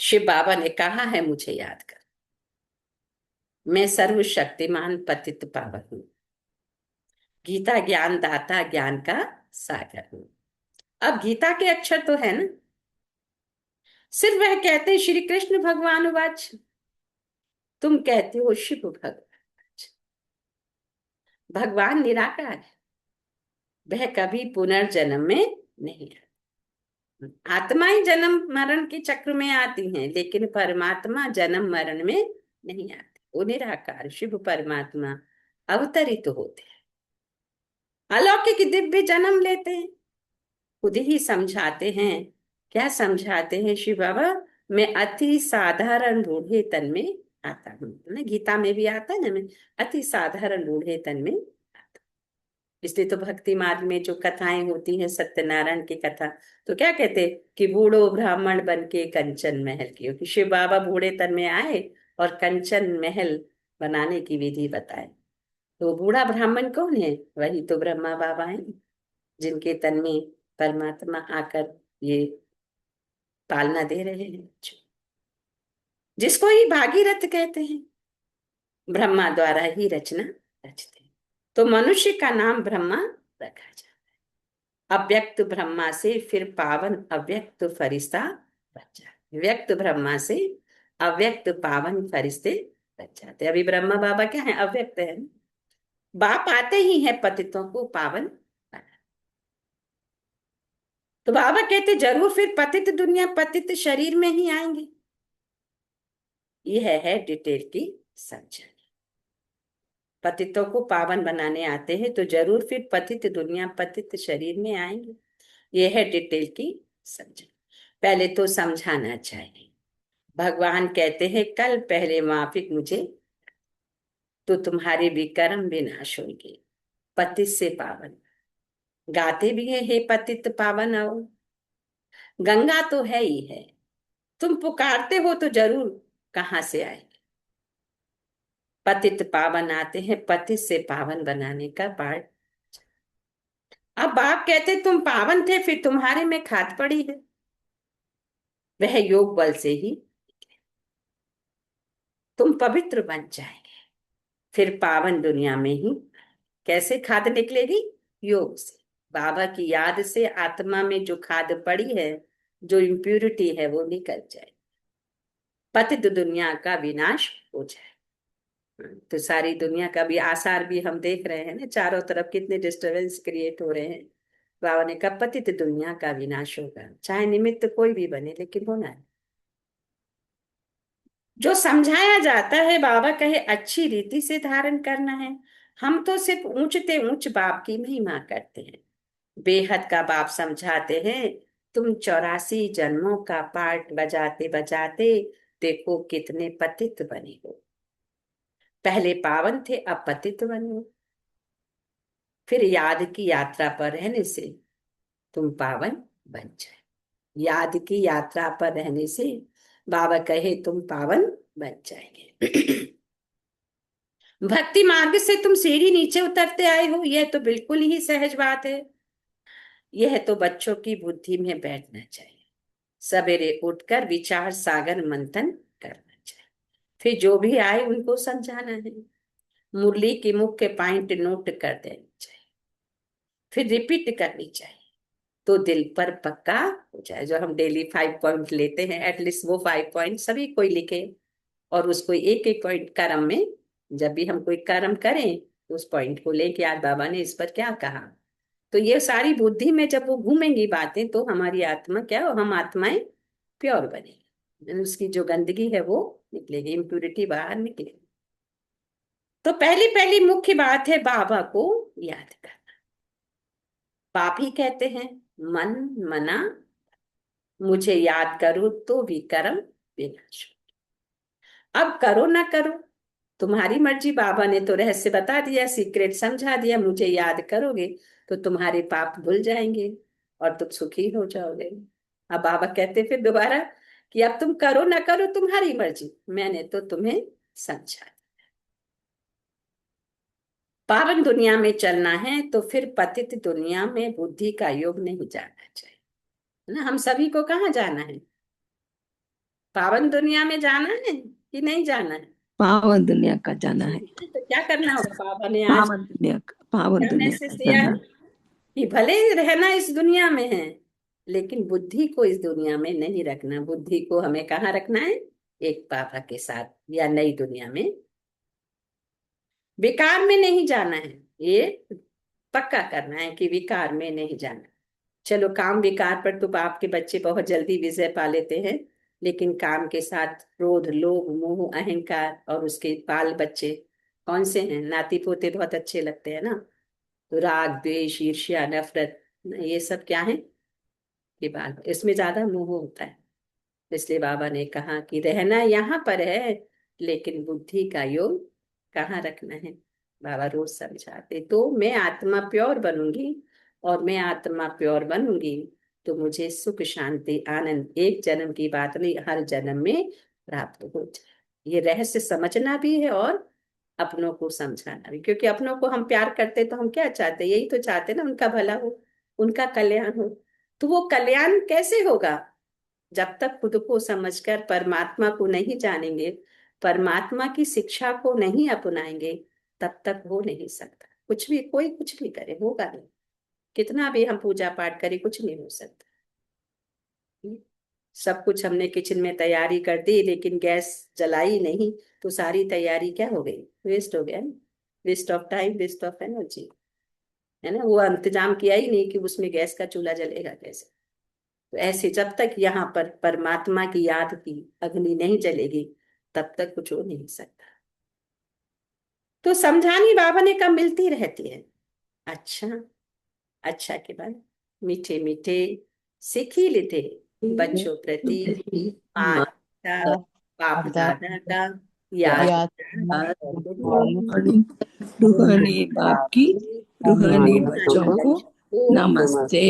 शिव बाबा ने कहा है मुझे याद कर, मैं सर्वशक्तिमान पतित पावन हूं, गीता ज्ञान दाता ज्ञान का सागर हूं। अब गीता के अक्षर तो है ना, सिर्फ वह कहते हैं श्री कृष्ण भगवान वाच, तुम कहते हो शिव भगवान। भगवान निराकार है, वह कभी पुनर्जन्म में नहीं आता। आत्माएं जन्म मरण के चक्र में आती हैं, लेकिन परमात्मा जन्म मरण में नहीं आते। वो निराकार शिव परमात्मा अवतरित होते हैं, अलौकिक दिव्य जन्म लेते हैं, खुद ही समझाते हैं। क्या समझाते हैं शिव बाबा? मैं अति साधारण बूढ़े तन में आता हूँ ना, गीता में भी आता है ना, मैं अति साधारण बूढ़े तन में आता हूँ। इसलिए तो भक्ति मार्ग में जो कथाएं होती हैं, सत्यनारायण की कथा, तो क्या कहते कि बूढ़ो ब्राह्मण बन के कंचन महल की, कि शिव बाबा बूढ़े तन में आए और कंचन महल बनाने की विधि बताए। तो बूढ़ा ब्राह्मण कौन है? वही तो ब्रह्मा बाबा हैं, जिनके तन में परमात्मा आकर ये पालना दे रहे हैं, जिसको ही भागीरथ कहते हैं। ब्रह्मा द्वारा ही रचना रचते हैं, तो मनुष्य का नाम ब्रह्मा रखा जाए। अव्यक्त ब्रह्मा से फिर पावन अव्यक्त फरिश्ता बच जाते, व्यक्त ब्रह्मा से अव्यक्त पावन फरिश्ते बच जाते। अभी ब्रह्मा बाबा क्या है? अव्यक्त है। बाप आते ही है पतितों को पावन बना। तो बाबा कहते जरूर फिर पतित दुनिया पतित शरीर में ही आएंगे। यह है डिटेल की समझ। पतितों को पावन बनाने आते हैं तो जरूर फिर पतित दुनिया पतित शरीर में आएंगे। यह है डिटेल की समझ। पहले तो समझाना चाहिए। भगवान कहते हैं कल पहले माफिक मुझे, तो तुम्हारे भी कर्म विनाश होंगे। पतित से पावन गाते भी है, हे पतित पावन आओ। गंगा तो है ही है, तुम पुकारते हो तो जरूर कहां से आएंगे। पतित पावन आते हैं, पतित से पावन बनाने का पाठ। अब बाप कहते तुम पावन थे, फिर तुम्हारे में खाद पड़ी है, वह योग बल से ही तुम पवित्र बन जाएंगे, फिर पावन दुनिया में ही। कैसे खाद निकलेगी? योग से, बाबा की याद से आत्मा में जो खाद पड़ी है जो इम्प्यूरिटी है वो निकल जाए, पतित दुनिया का विनाश हो जाए। तो सारी दुनिया का भी आसार भी हम देख रहे हैं ना, चारों तरफ कितने डिस्टरबेंस क्रिएट हो रहे हैं। बाबा ने कहा पतित दुनिया का विनाश होगा, चाहे निमित्त कोई भी बने, लेकिन होना है। जो समझाया जाता है, बाबा कहे अच्छी रीति से धारण करना है। हम तो सिर्फ ऊंचते ऊंच बाप की महिमा करते हैं। बेहद का बाप समझाते हैं, तुम 84 जन्मों का पाठ बजाते बजाते देखो कितने पतित बने हो। पहले पावन थे, अब पतित बने हो। फिर याद की यात्रा पर रहने से तुम पावन बन जाए। याद की यात्रा पर रहने से बाबा कहे तुम पावन बन जाएंगे। भक्ति मार्ग से तुम सीढ़ी नीचे उतरते आए हो, यह तो बिल्कुल ही सहज बात है। यह तो बच्चों की बुद्धि में बैठना चाहिए। सवेरे उठकर विचार सागर मंथन करना चाहिए, फिर जो भी आए उनको समझाना है। मुरली के मुख्य पॉइंट नोट कर देना चाहिए, फिर रिपीट करनी चाहिए, तो दिल पर पक्का हो जाए। जो हम डेली 5 पॉइंट लेते हैं, एटलीस्ट वो 5 पॉइंट सभी कोई लिखे, और उसको एक एक पॉइंट कर्म में, जब भी हम कोई कर्म करें तो उस पॉइंट को लेके आज बाबा ने इस पर क्या कहा। तो ये सारी बुद्धि में जब वो घूमेंगी बातें, तो हमारी आत्मा क्या हो, हम आत्माएं प्योर बनेगी, उसकी जो गंदगी है वो निकलेगी, इम्प्यूरिटी बाहर निकलेगी। तो पहली पहली मुख्य बात है बाबा को याद करना। पाप ही कहते हैं मन मना, मुझे याद करो तो भी कर्म विनाश हो। अब करो ना करो तुम्हारी मर्जी। बाबा ने तो रहस्य बता दिया, सीक्रेट समझा दिया, मुझे याद करोगे तो तुम्हारे पाप धुल जाएंगे और तुम सुखी हो जाओगे। अब बाबा कहते फिर दोबारा कि अब तुम करो ना करो तुम्हारी मर्जी, मैंने तो तुम्हें समझा। पावन दुनिया में चलना है तो फिर पतित दुनिया में बुद्धि का योग नहीं जाना चाहिए, है ना। हम सभी को कहाँ जाना है, पावन दुनिया में जाना है कि नहीं जाना है। पावन दुनिया का जाना है। तो क्या करना होगा, बाबा ने आज पावन क्या दुनिया का मैसेज दिया जाना है है। कि भले ही रहना इस दुनिया में है, लेकिन बुद्धि को इस दुनिया में नहीं रखना। बुद्धि को हमें कहाँ रखना है, एक बाबा के साथ या नई दुनिया में। विकार में नहीं जाना है, ये पक्का करना है कि विकार में नहीं जाना। चलो काम विकार पर तो आपके बच्चे बहुत जल्दी विजय पा लेते हैं, लेकिन काम के साथ क्रोध लोभ मोह अहंकार और उसके बाल बच्चे कौन से हैं, नाती पोते बहुत अच्छे लगते हैं ना। तो राग द्वेष ईर्ष्या नफरत, ये सब क्या है, ये बाल, इसमें ज्यादा मोह होता है। इसलिए बाबा ने कहा कि रहना यहाँ पर है, लेकिन बुद्धि का योग कहाँ रखना है। बाबा रोज समझाते, तो मैं आत्मा प्योर बनूंगी, और मैं आत्मा प्योर बनूंगी तो मुझे सुख शांति आनंद एक जन्म की बात नहीं, हर जन्म में प्राप्त हो जाए। ये रहस्य समझना भी है और अपनों को समझाना भी, क्योंकि अपनों को हम प्यार करते तो हम क्या चाहते, यही तो चाहते ना, उनका भला हो, उनका कल्याण हो। तो वो कल्याण कैसे होगा, जब तक खुद को समझकर परमात्मा को नहीं जानेंगे, परमात्मा की शिक्षा को नहीं अपनाएंगे, तब तक हो नहीं सकता। कुछ भी कोई कुछ भी करे होगा नहीं, कितना भी हम पूजा पाठ करें कुछ नहीं हो सकता। सब कुछ हमने किचन में तैयारी कर दी, लेकिन गैस जलाई नहीं, तो सारी तैयारी क्या हो गई, वेस्ट हो गया। Waste of time, waste of energy, है ना। वो इंतजाम किया ही नहीं कि उसमें गैस का चूल्हा जलेगा कैसे। तो ऐसे जब तक यहाँ पर परमात्मा की याद की अग्नि नहीं जलेगी, तब तक कुछ हो नहीं सकता। तो समझानी बाबा ने कब मिलती रहती है। अच्छा, अच्छा के बाद मीठे मीठे सीख ही लेते बच्चों प्रति माता बाप दादा का याद याद करना और रूहानी रूहानी बाप की रूहानी बच्चों रूहानी को बच्चों को नमस्ते।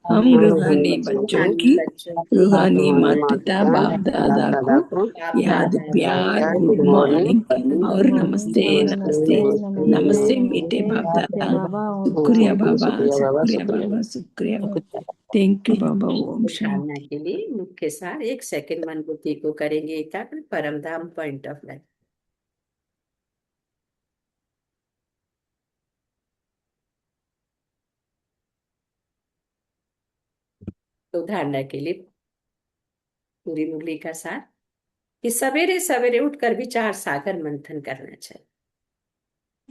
हम रूहानी बच्चों रूहानी की बच्चों की रूहानी माता पिता बाप दादा को बाप याद दादा प्यार का गुड मॉर्निंग और नमस्ते नमस्ते नमस्ते नमस्ते मीठे बाप दादा। शुक्रिया बाबा, शुक्रिया बाबा, शुक्रिया बाबा। थैंक यू बाबा। ओम जानना शांति। के लिए मुख्य सार एक सेकंड मन बुद्धि को करेंगे एकाग्र, परमधाम पॉइंट ऑफ लाइफ। तो धारणा के लिए पूरी मुरली का सार, कि सवेरे सवेरे उठकर विचार सागर मंथन करना चाहिए।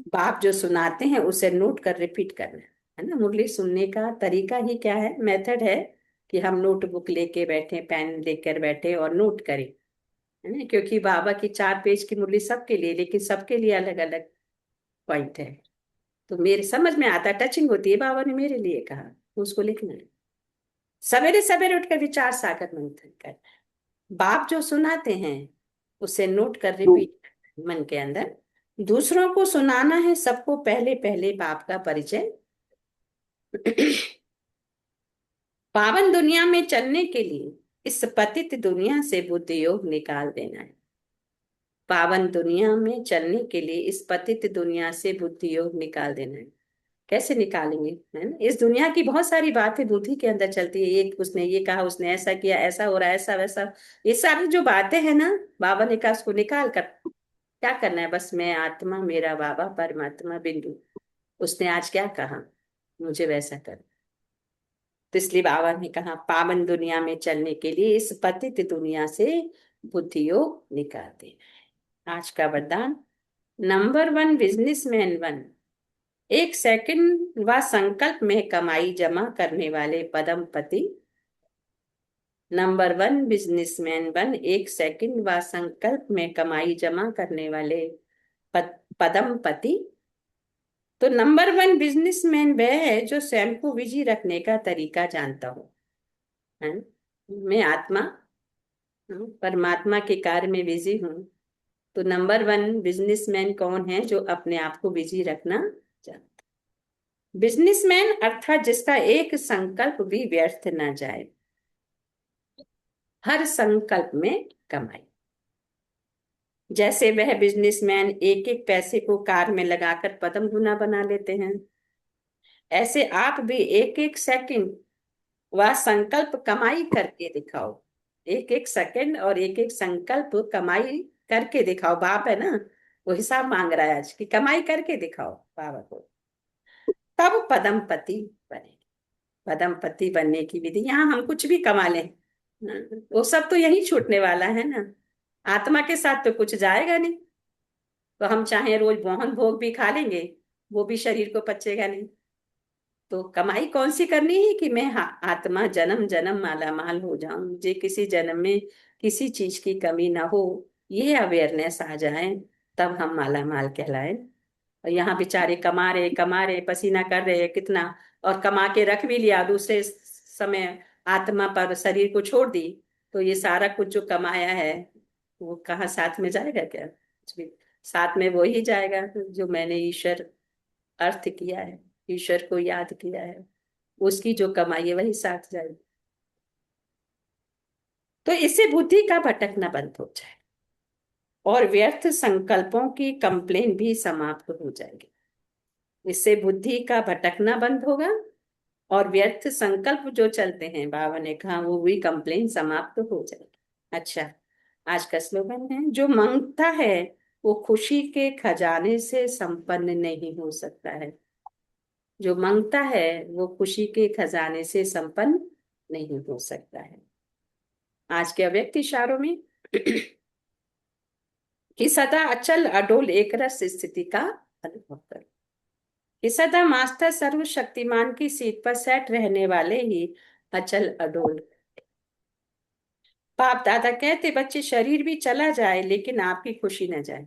बाप जो सुनाते हैं उसे नोट कर रिपीट करना है ना। मुरली सुनने का तरीका ही क्या है, मेथड है कि हम नोटबुक लेके बैठे, पेन लेकर बैठे और नोट करें, है ना। क्योंकि बाबा की 4 पेज की मुरली सबके लिए, लेकिन सबके लिए अलग अलग पॉइंट है। तो मेरे समझ में आता, टचिंग होती है, बाबा ने मेरे लिए कहा तो उसको लिखना है। सवेरे सवेरे उठकर विचार सागर मंथन कर, बाप जो सुनाते हैं उसे नोट कर रिपीट मन के अंदर। दूसरों को सुनाना है सबको पहले पहले बाप का परिचय। पावन दुनिया में चलने के लिए इस पतित दुनिया से बुद्धि योग निकाल देना है। पावन दुनिया में चलने के लिए इस पतित दुनिया से बुद्धि योग निकाल देना है। कैसे निकालेंगे, है ना। इस दुनिया की बहुत सारी बातें बुद्धि के अंदर चलती है, एक उसने ये कहा, उसने ऐसा किया, ऐसा हो रहा है, ऐसा वैसा, ये सारी जो बातें हैं ना, बाबा ने कहा उसको निकाल कर क्या करना है। बस मैं आत्मा, मेरा बाबा परमात्मा बिंदु, उसने आज क्या कहा मुझे वैसा कर। तो इसलिए बाबा ने कहा पावन दुनिया में चलने के लिए इस पतित दुनिया से बुद्धि योग निकाल देना है। आज का वरदान, नंबर 1 बिजनेसमैन 1, 1 सेकंड व संकल्प में कमाई जमा करने वाले पदमपति। नंबर 1 बिजनेसमैन 1, 1 सेकंड व संकल्प में कमाई जमा करने वाले पदमपति। तो नंबर 1 बिजनेसमैन वह है जो स्वयं को बिजी रखने का तरीका जानता हो, है ना? मैं आत्मा परमात्मा के कार्य में बिजी हूँ। तो नंबर 1 बिजनेसमैन कौन है, जो अपने आप को बिजी रखना जानता। बिजनेसमैन अर्थात जिसका एक संकल्प भी व्यर्थ ना जाए, हर संकल्प में कमाई। जैसे वह बिजनेसमैन एक एक पैसे को कार में लगाकर पदम गुना बना लेते हैं, ऐसे आप भी एक एक सेकंड व संकल्प कमाई करके दिखाओ। एक एक सेकंड और एक एक संकल्प कमाई करके दिखाओ। बाप है ना, वो हिसाब मांग रहा है आज की, कमाई करके दिखाओ बाबा को, तब पदमपति बने। पदमपति बनने की विधि, यहाँ हम कुछ भी कमा लें वो सब तो यही छूटने वाला है ना, आत्मा के साथ तो कुछ जाएगा नहीं। तो हम चाहे रोज मोहन भोग भी खा लेंगे, वो भी शरीर को पचेगा नहीं। तो कमाई कौन सी करनी है कि मैं आत्मा जन्म जन्म माला माल हो जाऊं, मुझे किसी जन्म में किसी चीज की कमी ना हो, ये अवेयरनेस आ जाए, तब हम माला माल कहलाए। और यहाँ बेचारे कमा रहे पसीना कर रहे हैं कितना, और कमा के रख भी लिया, दूसरे समय आत्मा पर शरीर को छोड़ दी, तो ये सारा कुछ जो कमाया है वो कहाँ साथ में जाएगा क्या, कुछ भी साथ में वो ही जाएगा जो मैंने ईश्वर अर्थ किया है, ईश्वर को याद किया है, उसकी जो कमाई है वही साथ जाएगी। तो इससे बुद्धि का भटकना बंद हो जाए और व्यर्थ संकल्पों की कंप्लेन भी समाप्त हो जाएगी। इससे बुद्धि का भटकना बंद होगा और व्यर्थ संकल्प जो चलते हैं, बाबा ने कहा वो भी कंप्लेन समाप्त हो जाएगी। अच्छा, आज का स्लोगन है, जो मांगता है वो खुशी के खजाने से संपन्न नहीं हो सकता है। जो मांगता है वो खुशी के खजाने से संपन्न नहीं हो सकता है। आज के अव्यक्त इशारों में कि सदा अचल अडोल एक रस स्थिति का अनुभव करो। कि सदा मास्टर सर्वशक्तिमान की सीट पर सेट रहने वाले ही अचल अडोल। बाप दादा कहते बच्चे शरीर भी चला जाए लेकिन आपकी खुशी न जाए,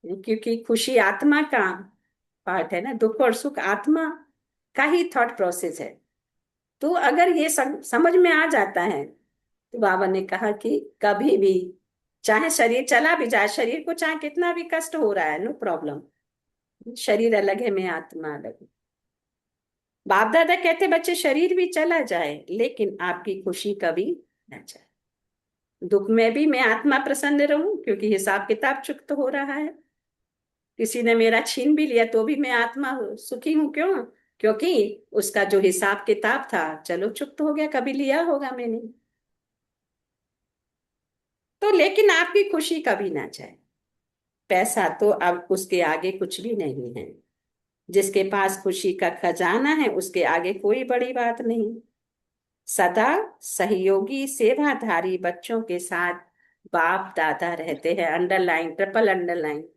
क्योंकि खुशी आत्मा का पार्ट है ना, दुख और सुख आत्मा का ही थॉट प्रोसेस है। तो अगर ये समझ में आ जाता है तो बाबा ने कहा कि कभी भी चाहे शरीर चला भी जाए, शरीर को चाहे कितना भी कष्ट हो रहा है, नो प्रॉब्लम, शरीर अलग है, मैं आत्मा अलग हूँ। बाप दादा कहते बच्चे शरीर भी चला जाए लेकिन आपकी खुशी कभी न जाए। दुख में भी मैं आत्मा प्रसन्न रहूं क्योंकि हिसाब किताब चुकत हो रहा है। किसी ने मेरा छीन भी लिया तो भी मैं आत्मा सुखी हूं, क्यों? क्योंकि उसका जो हिसाब किताब था चलो चुकत हो गया, कभी लिया होगा मैंने। तो लेकिन आपकी खुशी कभी ना जाए। पैसा तो अब उसके आगे कुछ भी नहीं है। जिसके पास खुशी का खजाना है उसके आगे कोई बड़ी बात नहीं। सदा सहयोगी सेवाधारी बच्चों के साथ बाप दादा रहते हैं। Underline, triple underline.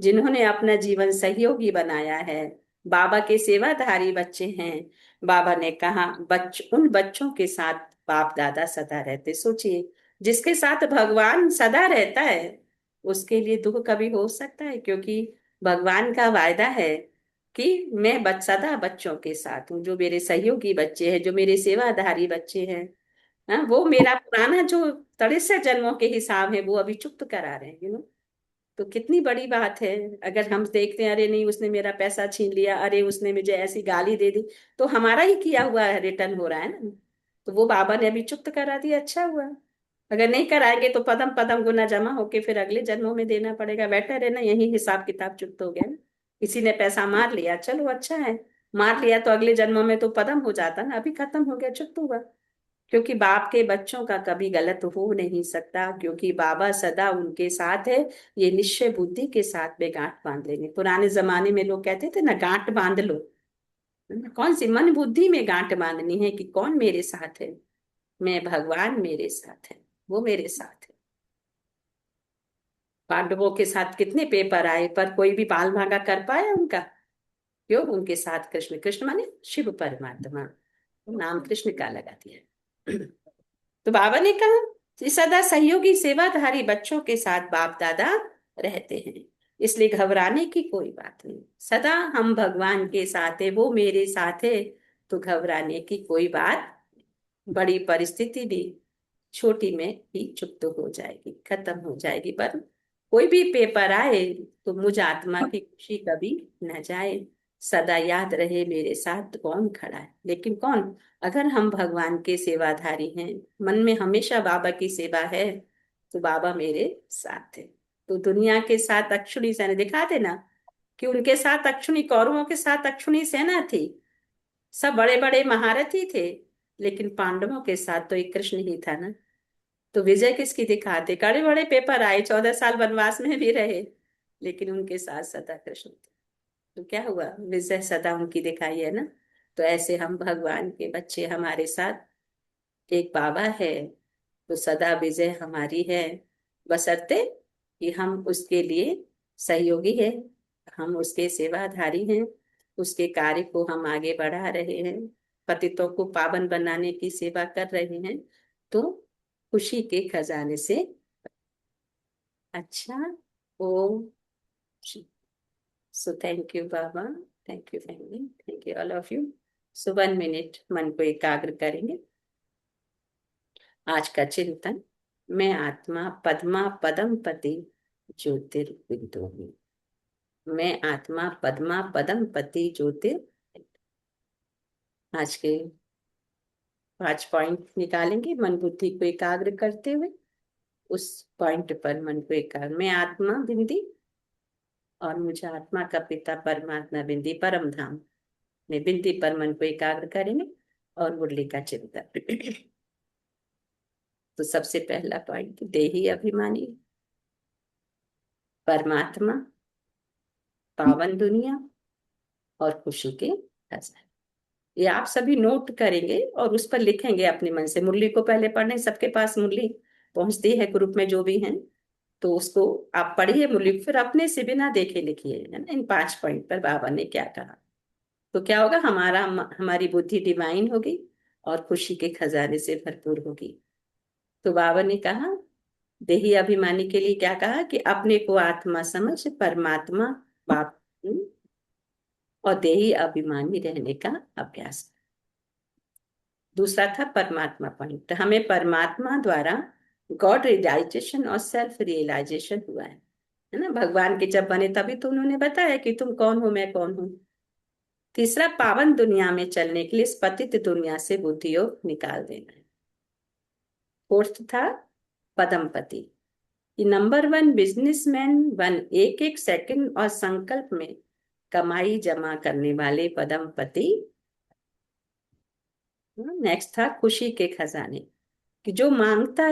जिन्होंने अपना जीवन सहयोगी बनाया है, बाबा के सेवाधारी बच्चे हैं। बाबा ने कहा उन बच्चों के साथ बाप दादा सदा रहते। सोचिए, जिसके साथ भगवान सदा रहता है उसके लिए दुख कभी हो सकता है? क्योंकि भगवान का वायदा है कि मैं सदा बच्चों के साथ हूँ। जो मेरे सहयोगी बच्चे हैं, जो मेरे सेवाधारी बच्चे हैं, हाँ, वो मेरा पुराना जो 63 जन्मों के हिसाब है वो अभी चुक्त करा रहे हैं, तो कितनी बड़ी बात है। अगर हम देखते हैं अरे नहीं उसने मेरा पैसा छीन लिया, अरे उसने मुझे ऐसी गाली दे दी, तो हमारा ही किया हुआ रिटर्न हो रहा है ना। तो वो बाबा ने अभी चुक्त करा दिया, अच्छा हुआ। अगर नहीं कराएंगे तो पदम पदम गुना जमा होके फिर अगले जन्मों में देना पड़ेगा। बेटर है ना, यही हिसाब किताब चुक्त हो गया ना। किसी ने पैसा मार लिया, चलो अच्छा है, मार लिया तो अगले जन्मों में तो पदम हो जाता ना, अभी खत्म हो गया, चुक्त हुआ। क्योंकि बाप के बच्चों का कभी गलत हो नहीं सकता, क्योंकि बाबा सदा उनके साथ है। ये निश्चय बुद्धि के साथ में गांठ बांध लेंगे। पुराने जमाने में लोग कहते थे ना, गांठ बांध लो। कौन सी मन बुद्धि में गांठ बांधनी है कि कौन मेरे साथ है? मैं, भगवान मेरे साथ है, वो मेरे साथ है। पांडवों के साथ कितने पेपर आए पर कोई भी बाल भागा कर पाया उनका? क्यों? उनके साथ कृष्ण, कृष्ण माने शिव परमात्मा, नाम कृष्ण का लगा दिया। तो बाबा ने कहा कि सदा सहयोगी सेवाधारी बच्चों के साथ बाप दादा रहते हैं, इसलिए घबराने की कोई बात नहीं। सदा हम भगवान के साथ है, वो मेरे साथ है, तो घबराने की कोई बात। बड़ी परिस्थिति भी छोटी में ही चुप तो हो जाएगी, खत्म हो जाएगी। पर कोई भी पेपर आए तो मुझ आत्मा की खुशी कभी न जाए। सदा याद रहे मेरे साथ कौन खड़ा है। लेकिन कौन? अगर हम भगवान के सेवाधारी हैं, मन में हमेशा बाबा की सेवा है, तो बाबा मेरे साथ है। तो दुनिया के साथ अक्षुणी सेना, दिखा देना कि उनके साथ अक्षुणी, कौरवों के साथ अक्षुणी सेना थी, सब बड़े बड़े महारथी थे, लेकिन पांडवों के साथ तो एक कृष्ण ही था ना। तो विजय किसकी दिखाते? कड़े बड़े पेपर आए, 14 साल वनवास में भी रहे, लेकिन उनके साथ सदा कृष्ण थे। तो क्या हुआ? विजय सदा उनकी दिखाई है ना। तो ऐसे हम भगवान के बच्चे, हमारे साथ एक बाबा है, तो सदा विजय हमारी है, बशर्ते कि हम उसके लिए सहयोगी है, हम उसके सेवाधारी हैं, उसके कार्य को हम आगे बढ़ा रहे हैं, पतितों को पावन बनाने की सेवा कर रहे हैं, तो खुशी के खजाने से। अच्छा। Oh, so thank you Baba, thank you family, thank you all of you. So 1 minute मन को एकाग्र करेंगे। आज का चिंतन, मैं आत्मा पद्मा पदम पति ज्योतिर्बिंदु हूँ। मैं आत्मा पद्मा पदम पति ज्योतिर। आज के 5 पॉइंट निकालेंगे मन बुद्धि को एकाग्र करते हुए। उस पॉइंट पर मन को एकाग्र, मैं आत्मा बिंदी और मुझे आत्मा का पिता परमात्मा बिंदी परम धाम में, बिंदी पर मन को एकाग्र करेंगे और मुरली का चिंतन। तो सबसे पहला पॉइंट, देही अभिमानी, परमात्मा, पावन दुनिया और खुशी के खजाने। ये आप सभी नोट करेंगे और उस पर लिखेंगे अपने मन से। मुरली को पहले पढ़ने, सबके पास मुरली पहुंचती है ग्रुप में जो भी हैं, तो उसको आप पढ़िए मुरली, फिर अपने से बिना देखे लिखिए, है ना, इन 5 पॉइंट पर बाबा ने क्या कहा। तो क्या होगा? हमारी बुद्धि डिवाइन होगी और खुशी के खजाने से भरपूर होगी। तो बाबा ने कहा देही अभिमानी के लिए क्या कहा कि अपने को आत्मा समझ परमात्मा बाप और देही अभिमानी रहने का अभ्यास। दूसरा था परमात्मा पॉइंट, हमें परमात्मा द्वारा गॉड रियलाइजेशन और सेल्फ रियलाइजेशन हुआ है ना। भगवान के जब बने तभी तो उन्होंने बताया कि तुम कौन हो, मैं कौन हूँ। तीसरा, पावन दुनिया में चलने के लिए इस पतित दुनिया से बुद्धि योग निकाल देना है। फोर्थ था पदमपति, कि नंबर 1 बिजनेसमैन बन एक एक सेकंड और संकल्प में कमाई जमा करने वाले पदमपति। नेक्स्ट था खुशी के खजाने, कि जो मांगता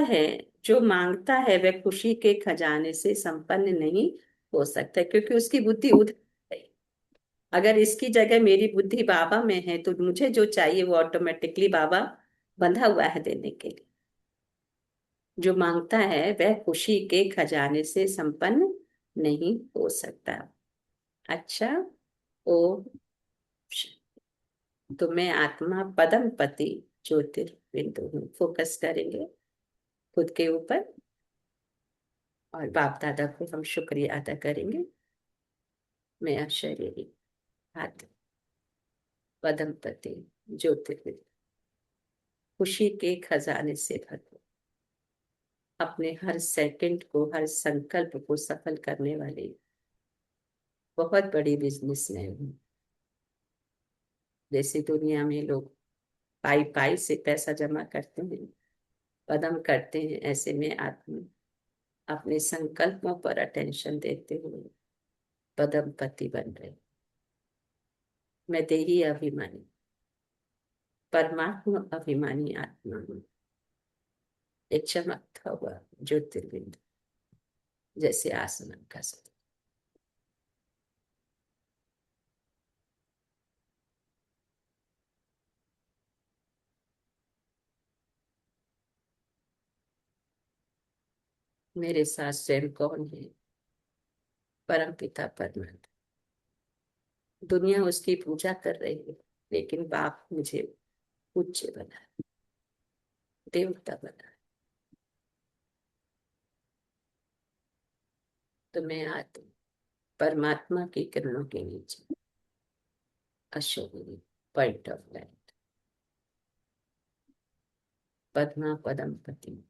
है वह खुशी के खजाने से संपन्न नहीं हो सकता, क्योंकि उसकी बुद्धि उधर है। अगर इसकी जगह मेरी बुद्धि बाबा में है तो मुझे जो चाहिए वो ऑटोमेटिकली बाबा बंधा हुआ है देने के लिए। जो मांगता है वह खुशी के खजाने से संपन्न नहीं हो सकता। अच्छा। ओ, तो मैं आत्मा पदम पति ज्योतिर्बिंदु हूँ। फोकस करेंगे खुद के ऊपर और बाप दादा को हम शुक्रिया अदा करेंगे। मैं अशरीरी हाथ पदम पति ज्योतिर्बिंदु, खुशी के खजाने से भरपूर, अपने हर सेकंड को, हर संकल्प को सफल करने वाली बहुत बड़ी बिजनेसमैन हूँ। जैसे दुनिया में लोग पाई पाई से पैसा जमा करते हैं, कदम करते हैं, ऐसे में आत्मा अपने संकल्पों पर अटेंशन देते हुए पदमपति बन रहे। मैं देही अभिमानी, परमात्मा अभिमानी आत्मा हूँ। एक चमकता हुआ ज्योतिर्बिंदु, जैसे आसमान का सूरज। मेरे साथ स्वयं कौन है? परम पिता परमात्मा। दुनिया उसकी पूजा कर रही है, लेकिन बाप मुझे पूज्य बना, देवता बना। तो मैं आत्मा परमात्मा की किरणों के नीचे अशोभनीय पॉइंट ऑफ लाइट पद्मा पदमपति।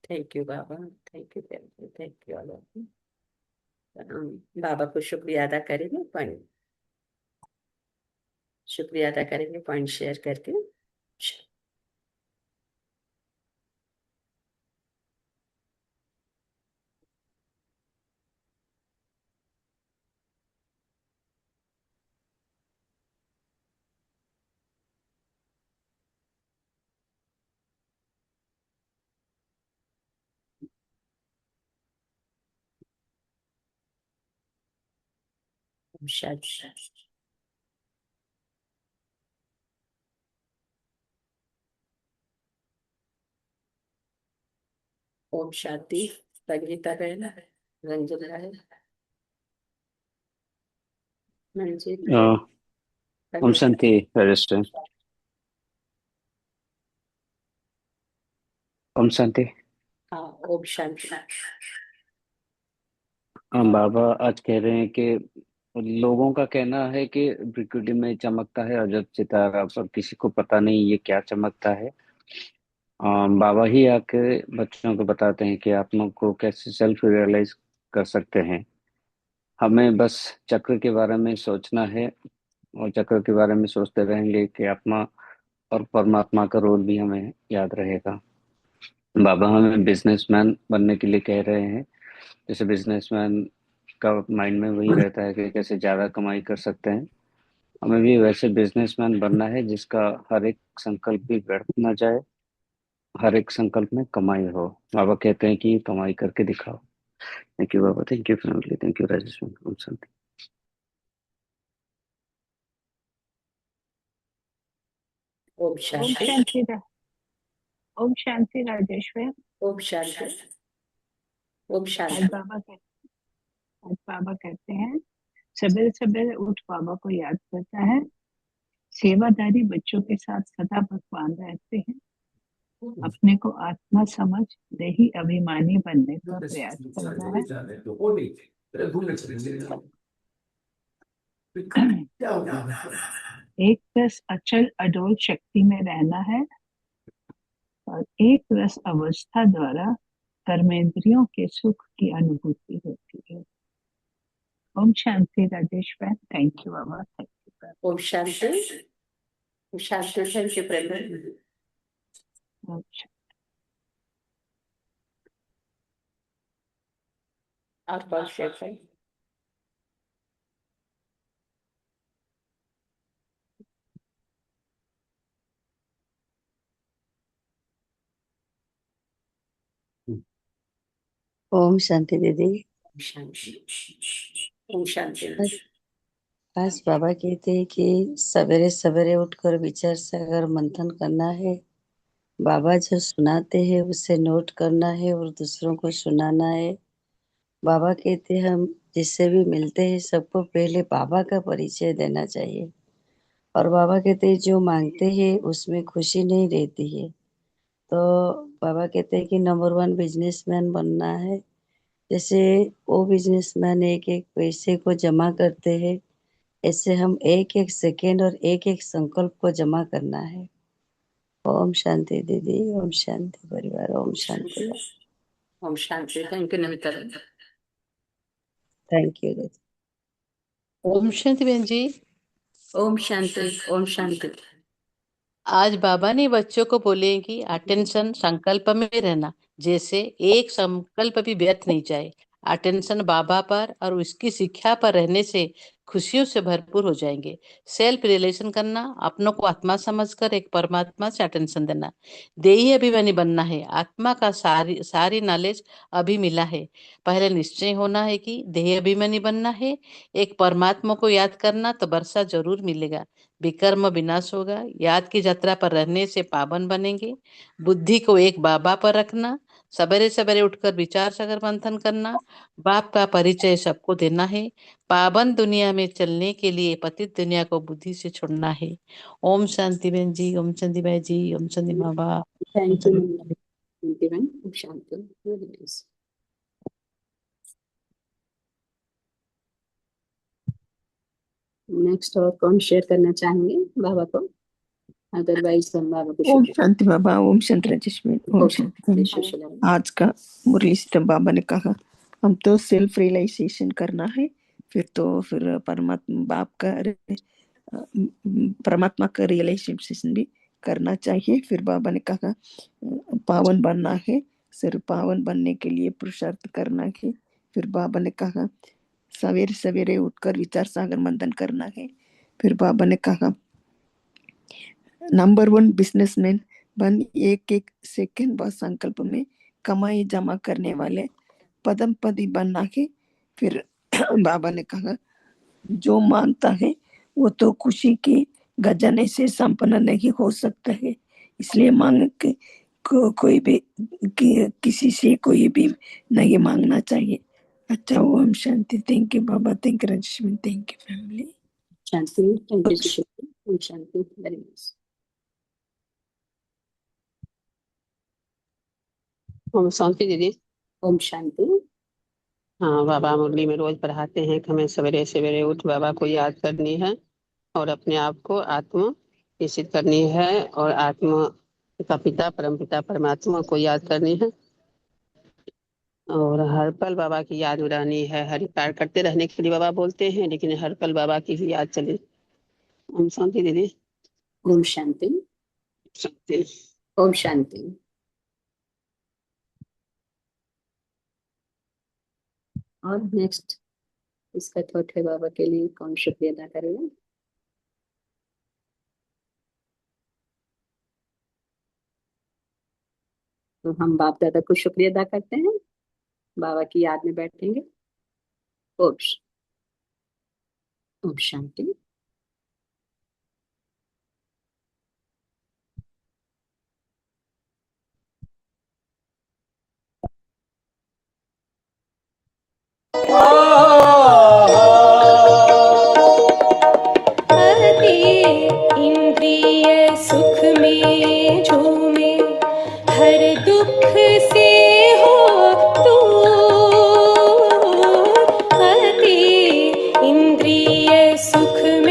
Thank you Baba, thank you all of you. बाबा को शुक्रिया अदा करेंगे, पॉइंट शुक्रिया अदा करेंगे पॉइंट शेयर करके। शांति। ओम शांति। संगीता रहना है, रंजन रहे, मंजिल है। ओम शांति रजिस्टर। ओम शांति। हाँ, ओम शांति। बाबा आज कह रहे हैं कि लोगों का कहना है कि प्रकृति में चमकता है अजब सितारा, पर किसी को पता नहीं ये क्या चमकता है। बाबा ही आके बच्चों को बताते हैं कि आत्मा को कैसे सेल्फ रियलाइज कर सकते हैं। हमें बस चक्र के बारे में सोचना है, और चक्र के बारे में सोचते रहेंगे कि आत्मा और परमात्मा का रोल भी हमें याद रहेगा। बाबा हमें बिजनेसमैन बनने के लिए कह रहे हैं। जैसे बिजनेसमैन का माइंड में वही रहता है कि कैसे ज्यादा कमाई कर सकते हैं, हमें भी वैसे बिजनेसमैन बनना है जिसका हर एक संकल्प भी व्यर्थ ना जाए, हर एक संकल्प में कमाई हो। बाबा कहते हैं कि कमाई करके दिखाओ। Thank you Baba, thank you family, thank you Rajesh. ओम शांति। ओम ओम शांति। शांति ओम शांति राजेश्वर। ओम शांति। ओम आज शांति। बाबा कहते आज बाबा कहते हैं, सवेरे सवेरे उठ बाबा को याद करता है। सेवादारी बच्चों के साथ सदा भगवान रहते हैं। अपने को आत्मा समझ देही अभिमानी बनने का प्रयास करना है। एक रस अचल अडोल शक्ति में रहना है, और एक रस अवस्था द्वारा कर्मेंद्रियों के सुख की अनुभूति होती है। ओम शांति Rajeshwar. Thank you Baba, thank you. ओम शांति। ओम शांति। Thank you Prem. और कौन शेयर है? ओम शांति दीदी। शांति। ओम शांति। आज आज बाबा कहते हैं कि सवेरे सवेरे उठकर विचार सागर मंथन करना है। बाबा जो सुनाते हैं उसे नोट करना है और दूसरों को सुनाना है। बाबा कहते हैं हम जिससे भी मिलते हैं सबको पहले बाबा का परिचय देना चाहिए। और बाबा कहते हैं जो मांगते हैं उसमें खुशी नहीं रहती है। तो बाबा कहते हैं कि नंबर 1 बिजनेसमैन बनना है। जैसे वो बिजनेसमैन एक एक पैसे को जमा करते हैं, ऐसे हम एक एक सेकेंड और एक एक संकल्प को जमा करना है। ओम शांति दीदी, ओम शांति परिवार, ओम शांति। ओम शांति। Thank you Namita. Thank you दीदी। ओम शांति बहन जी। ओम शांति। ओम शांति। आज बाबा ने बच्चों को बोले कि अटेंशन संकल्प में रहना, जैसे एक संकल्प भी व्यर्थ नहीं जाए। अटेंशन बाबा पर और उसकी शिक्षा पर रहने से खुशियों से भरपूर हो जाएंगे। सेल्फ रिलेशन करना, अपनों को आत्मा समझकर एक परमात्मा से अटेंशन देना। देही अभिमानी बनना है। आत्मा का सारी नॉलेज अभी मिला है। पहले निश्चय होना है कि देह अभिमानी बनना है। एक परमात्मा को याद करना तो वर्षा जरूर मिलेगा। विकर्म विनाश होगा। याद की यात्रा पर रहने से पावन बनेंगे। बुद्धि को एक बाबा पर रखना। सवेरे सवेरे उठकर विचार सागर मंथन करना। बाप का परिचय सबको देना है। पावन दुनिया में चलने के लिए पतित दुनिया को बुद्धि से छोड़ना है। ओम शांति बहन जी, ओम शांति भाई जी, ओम शांति Baba. Thank you Namita. Thank you ma'am. ओम शांति। Very nice. नेक्स्ट और कौन शेयर करना चाहेंगे बाबा को? अदरवाइज हम बाबा को ओम शुक्रिया। शांति बाबा, ओम शांति राजेश में, ओम ओके, शांति। शुक्रिया। आज का मुरली से बाबा ने कहा हम तो सेल्फ रियलाइजेशन करना है, फिर परमात्मा का रियलाइजेशन भी करना चाहिए। फिर बाबा ने कहा पावन बनना है, सिर्फ पावन बनने के लिए पुरुषार्थ करना है। फिर बाबा ने कहा सवेरे सवेरे उठकर विचार सागर मंथन करना है। फिर बाबा ने कहा नंबर 1 बिजनेसमैन बन एक एक सेकंड व संकल्प में कमाई जमा करने वाले पदमपति बनना है। फिर बाबा ने कहा जो मांगता है वो तो खुशी की गजने से संपन्न नहीं हो सकता है, इसलिए मांग के कोई भी किसी से कोई भी नहीं मांगना चाहिए। अच्छा, ओम शांति। Thank you Baba, thank you Rajesh, thank you family. शांति। थैंक यू शुक्रिया। ओम शांति। Very nice. ओम शांति दीदी। ओम शांति। हाँ, बाबा मुरली में रोज पढ़ाते हैं कि हमें सवेरे सवेरे उठ बाबा को याद करनी है और अपने आप को आत्म निश्चित करनी है और आत्मा का पिता परम पिता परमात्मा को याद करनी है और हर पल बाबा की याद में रहनी है। हरि कार्य करते रहने के लिए बाबा बोलते हैं, लेकिन हर पल बाबा की ही याद चले। ओम शांति दीदी। ओम शांति। शांति। ओम शांति। और नेक्स्ट इसका थॉट है बाबा के लिए, कौन शुक्रिया अदा करेगा? तो हम बाप दादा को शुक्रिया अदा करते हैं, बाबा की याद में बैठेंगे। ओम ओम शांति। इंद्रिय सुख में झूमे, हर दुख से हो दूर। अति इंद्रिय सुख में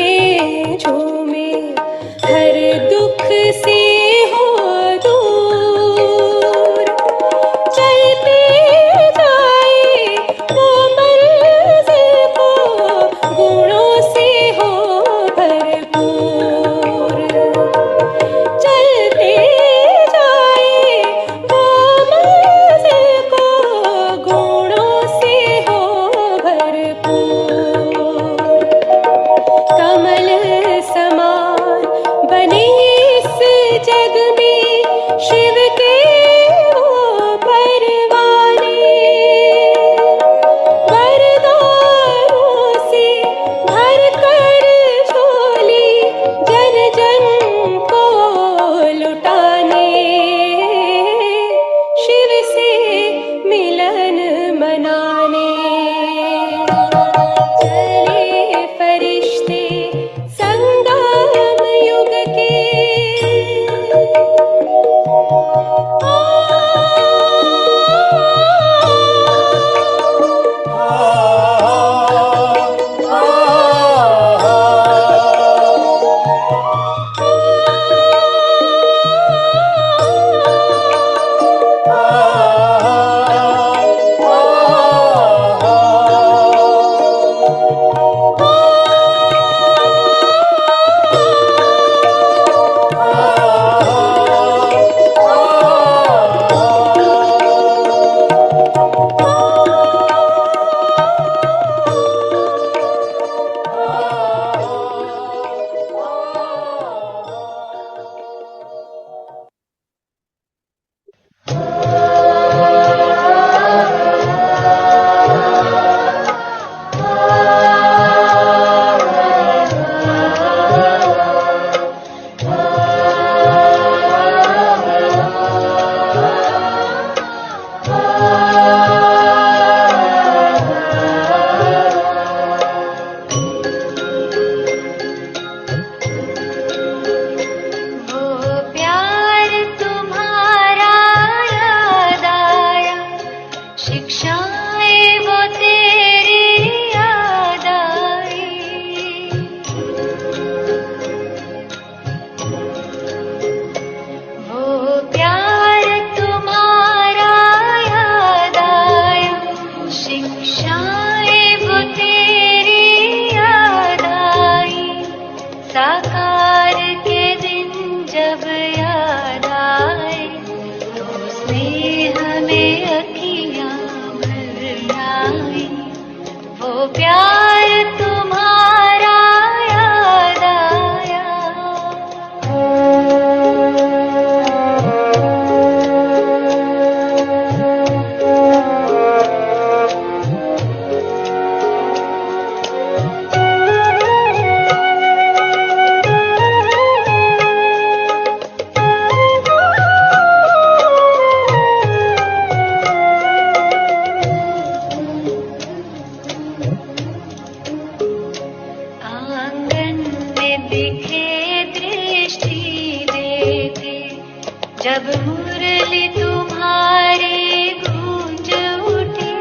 जब मुरली तुम्हारी गूंज उठी,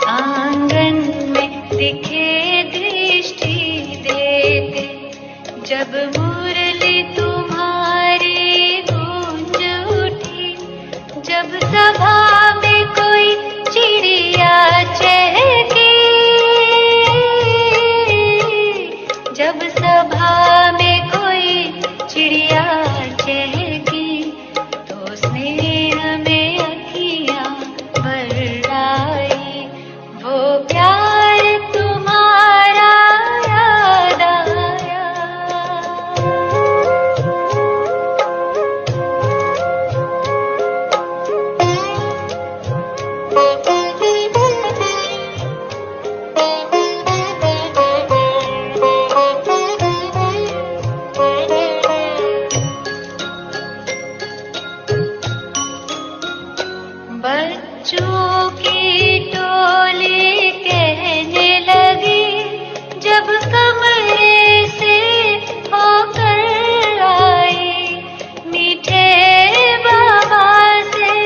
आंगन में दिखे दृष्टि देते, जब मुरली तुम्हारी गूंज उठी, जब सभा में कोई चिड़िया चहकी, जब सभा में कोई चिड़िया चहकी, तो स्नेह में अखियां बरसाई, वो प्यार तुम्हारा याद आया। बच्चों की टोली कहने लगी, जब कमरे से होकर आई, मीठे बाबा से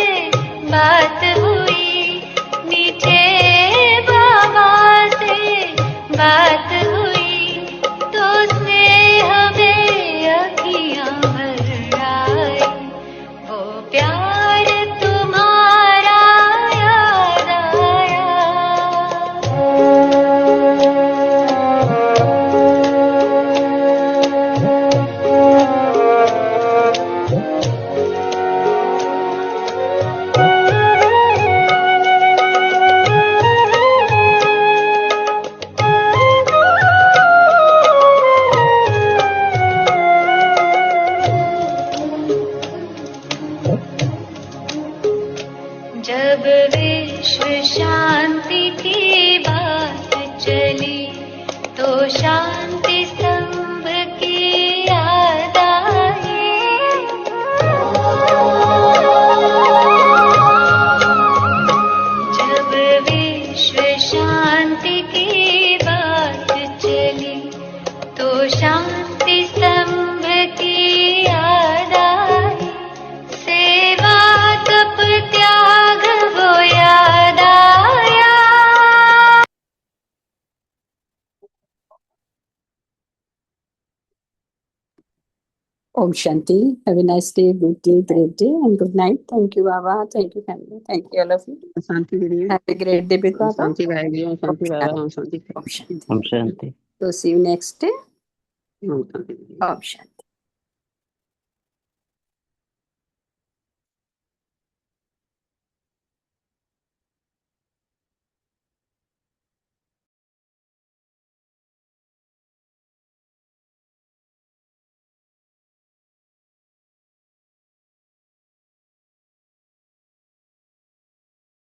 बात हुई, मीठे बाबा से बात हुई, तो स्नेह में अखियां भर आई, वो प्यार तुम्हारा याद आया। जब विश्व शांति की बात चली, तो शांति स्तंभ की याद आई, जब विश्व शांति की बात चली, तो शांति स्तंभ की याद आई, सेवा तप त्याग वो याद आया। Om Shanti. Have a nice day, good day, great day, and good night. Thank you, Baba. Thank you, family. Thank you, all of you. शांति दीदी, Have a great day, big Baba. शांति भाई, ओम शांति बाबा, ओम शांति, Om Shanti. हम शांति। So see you next day. Om Shanti दीदी। Om Shanti.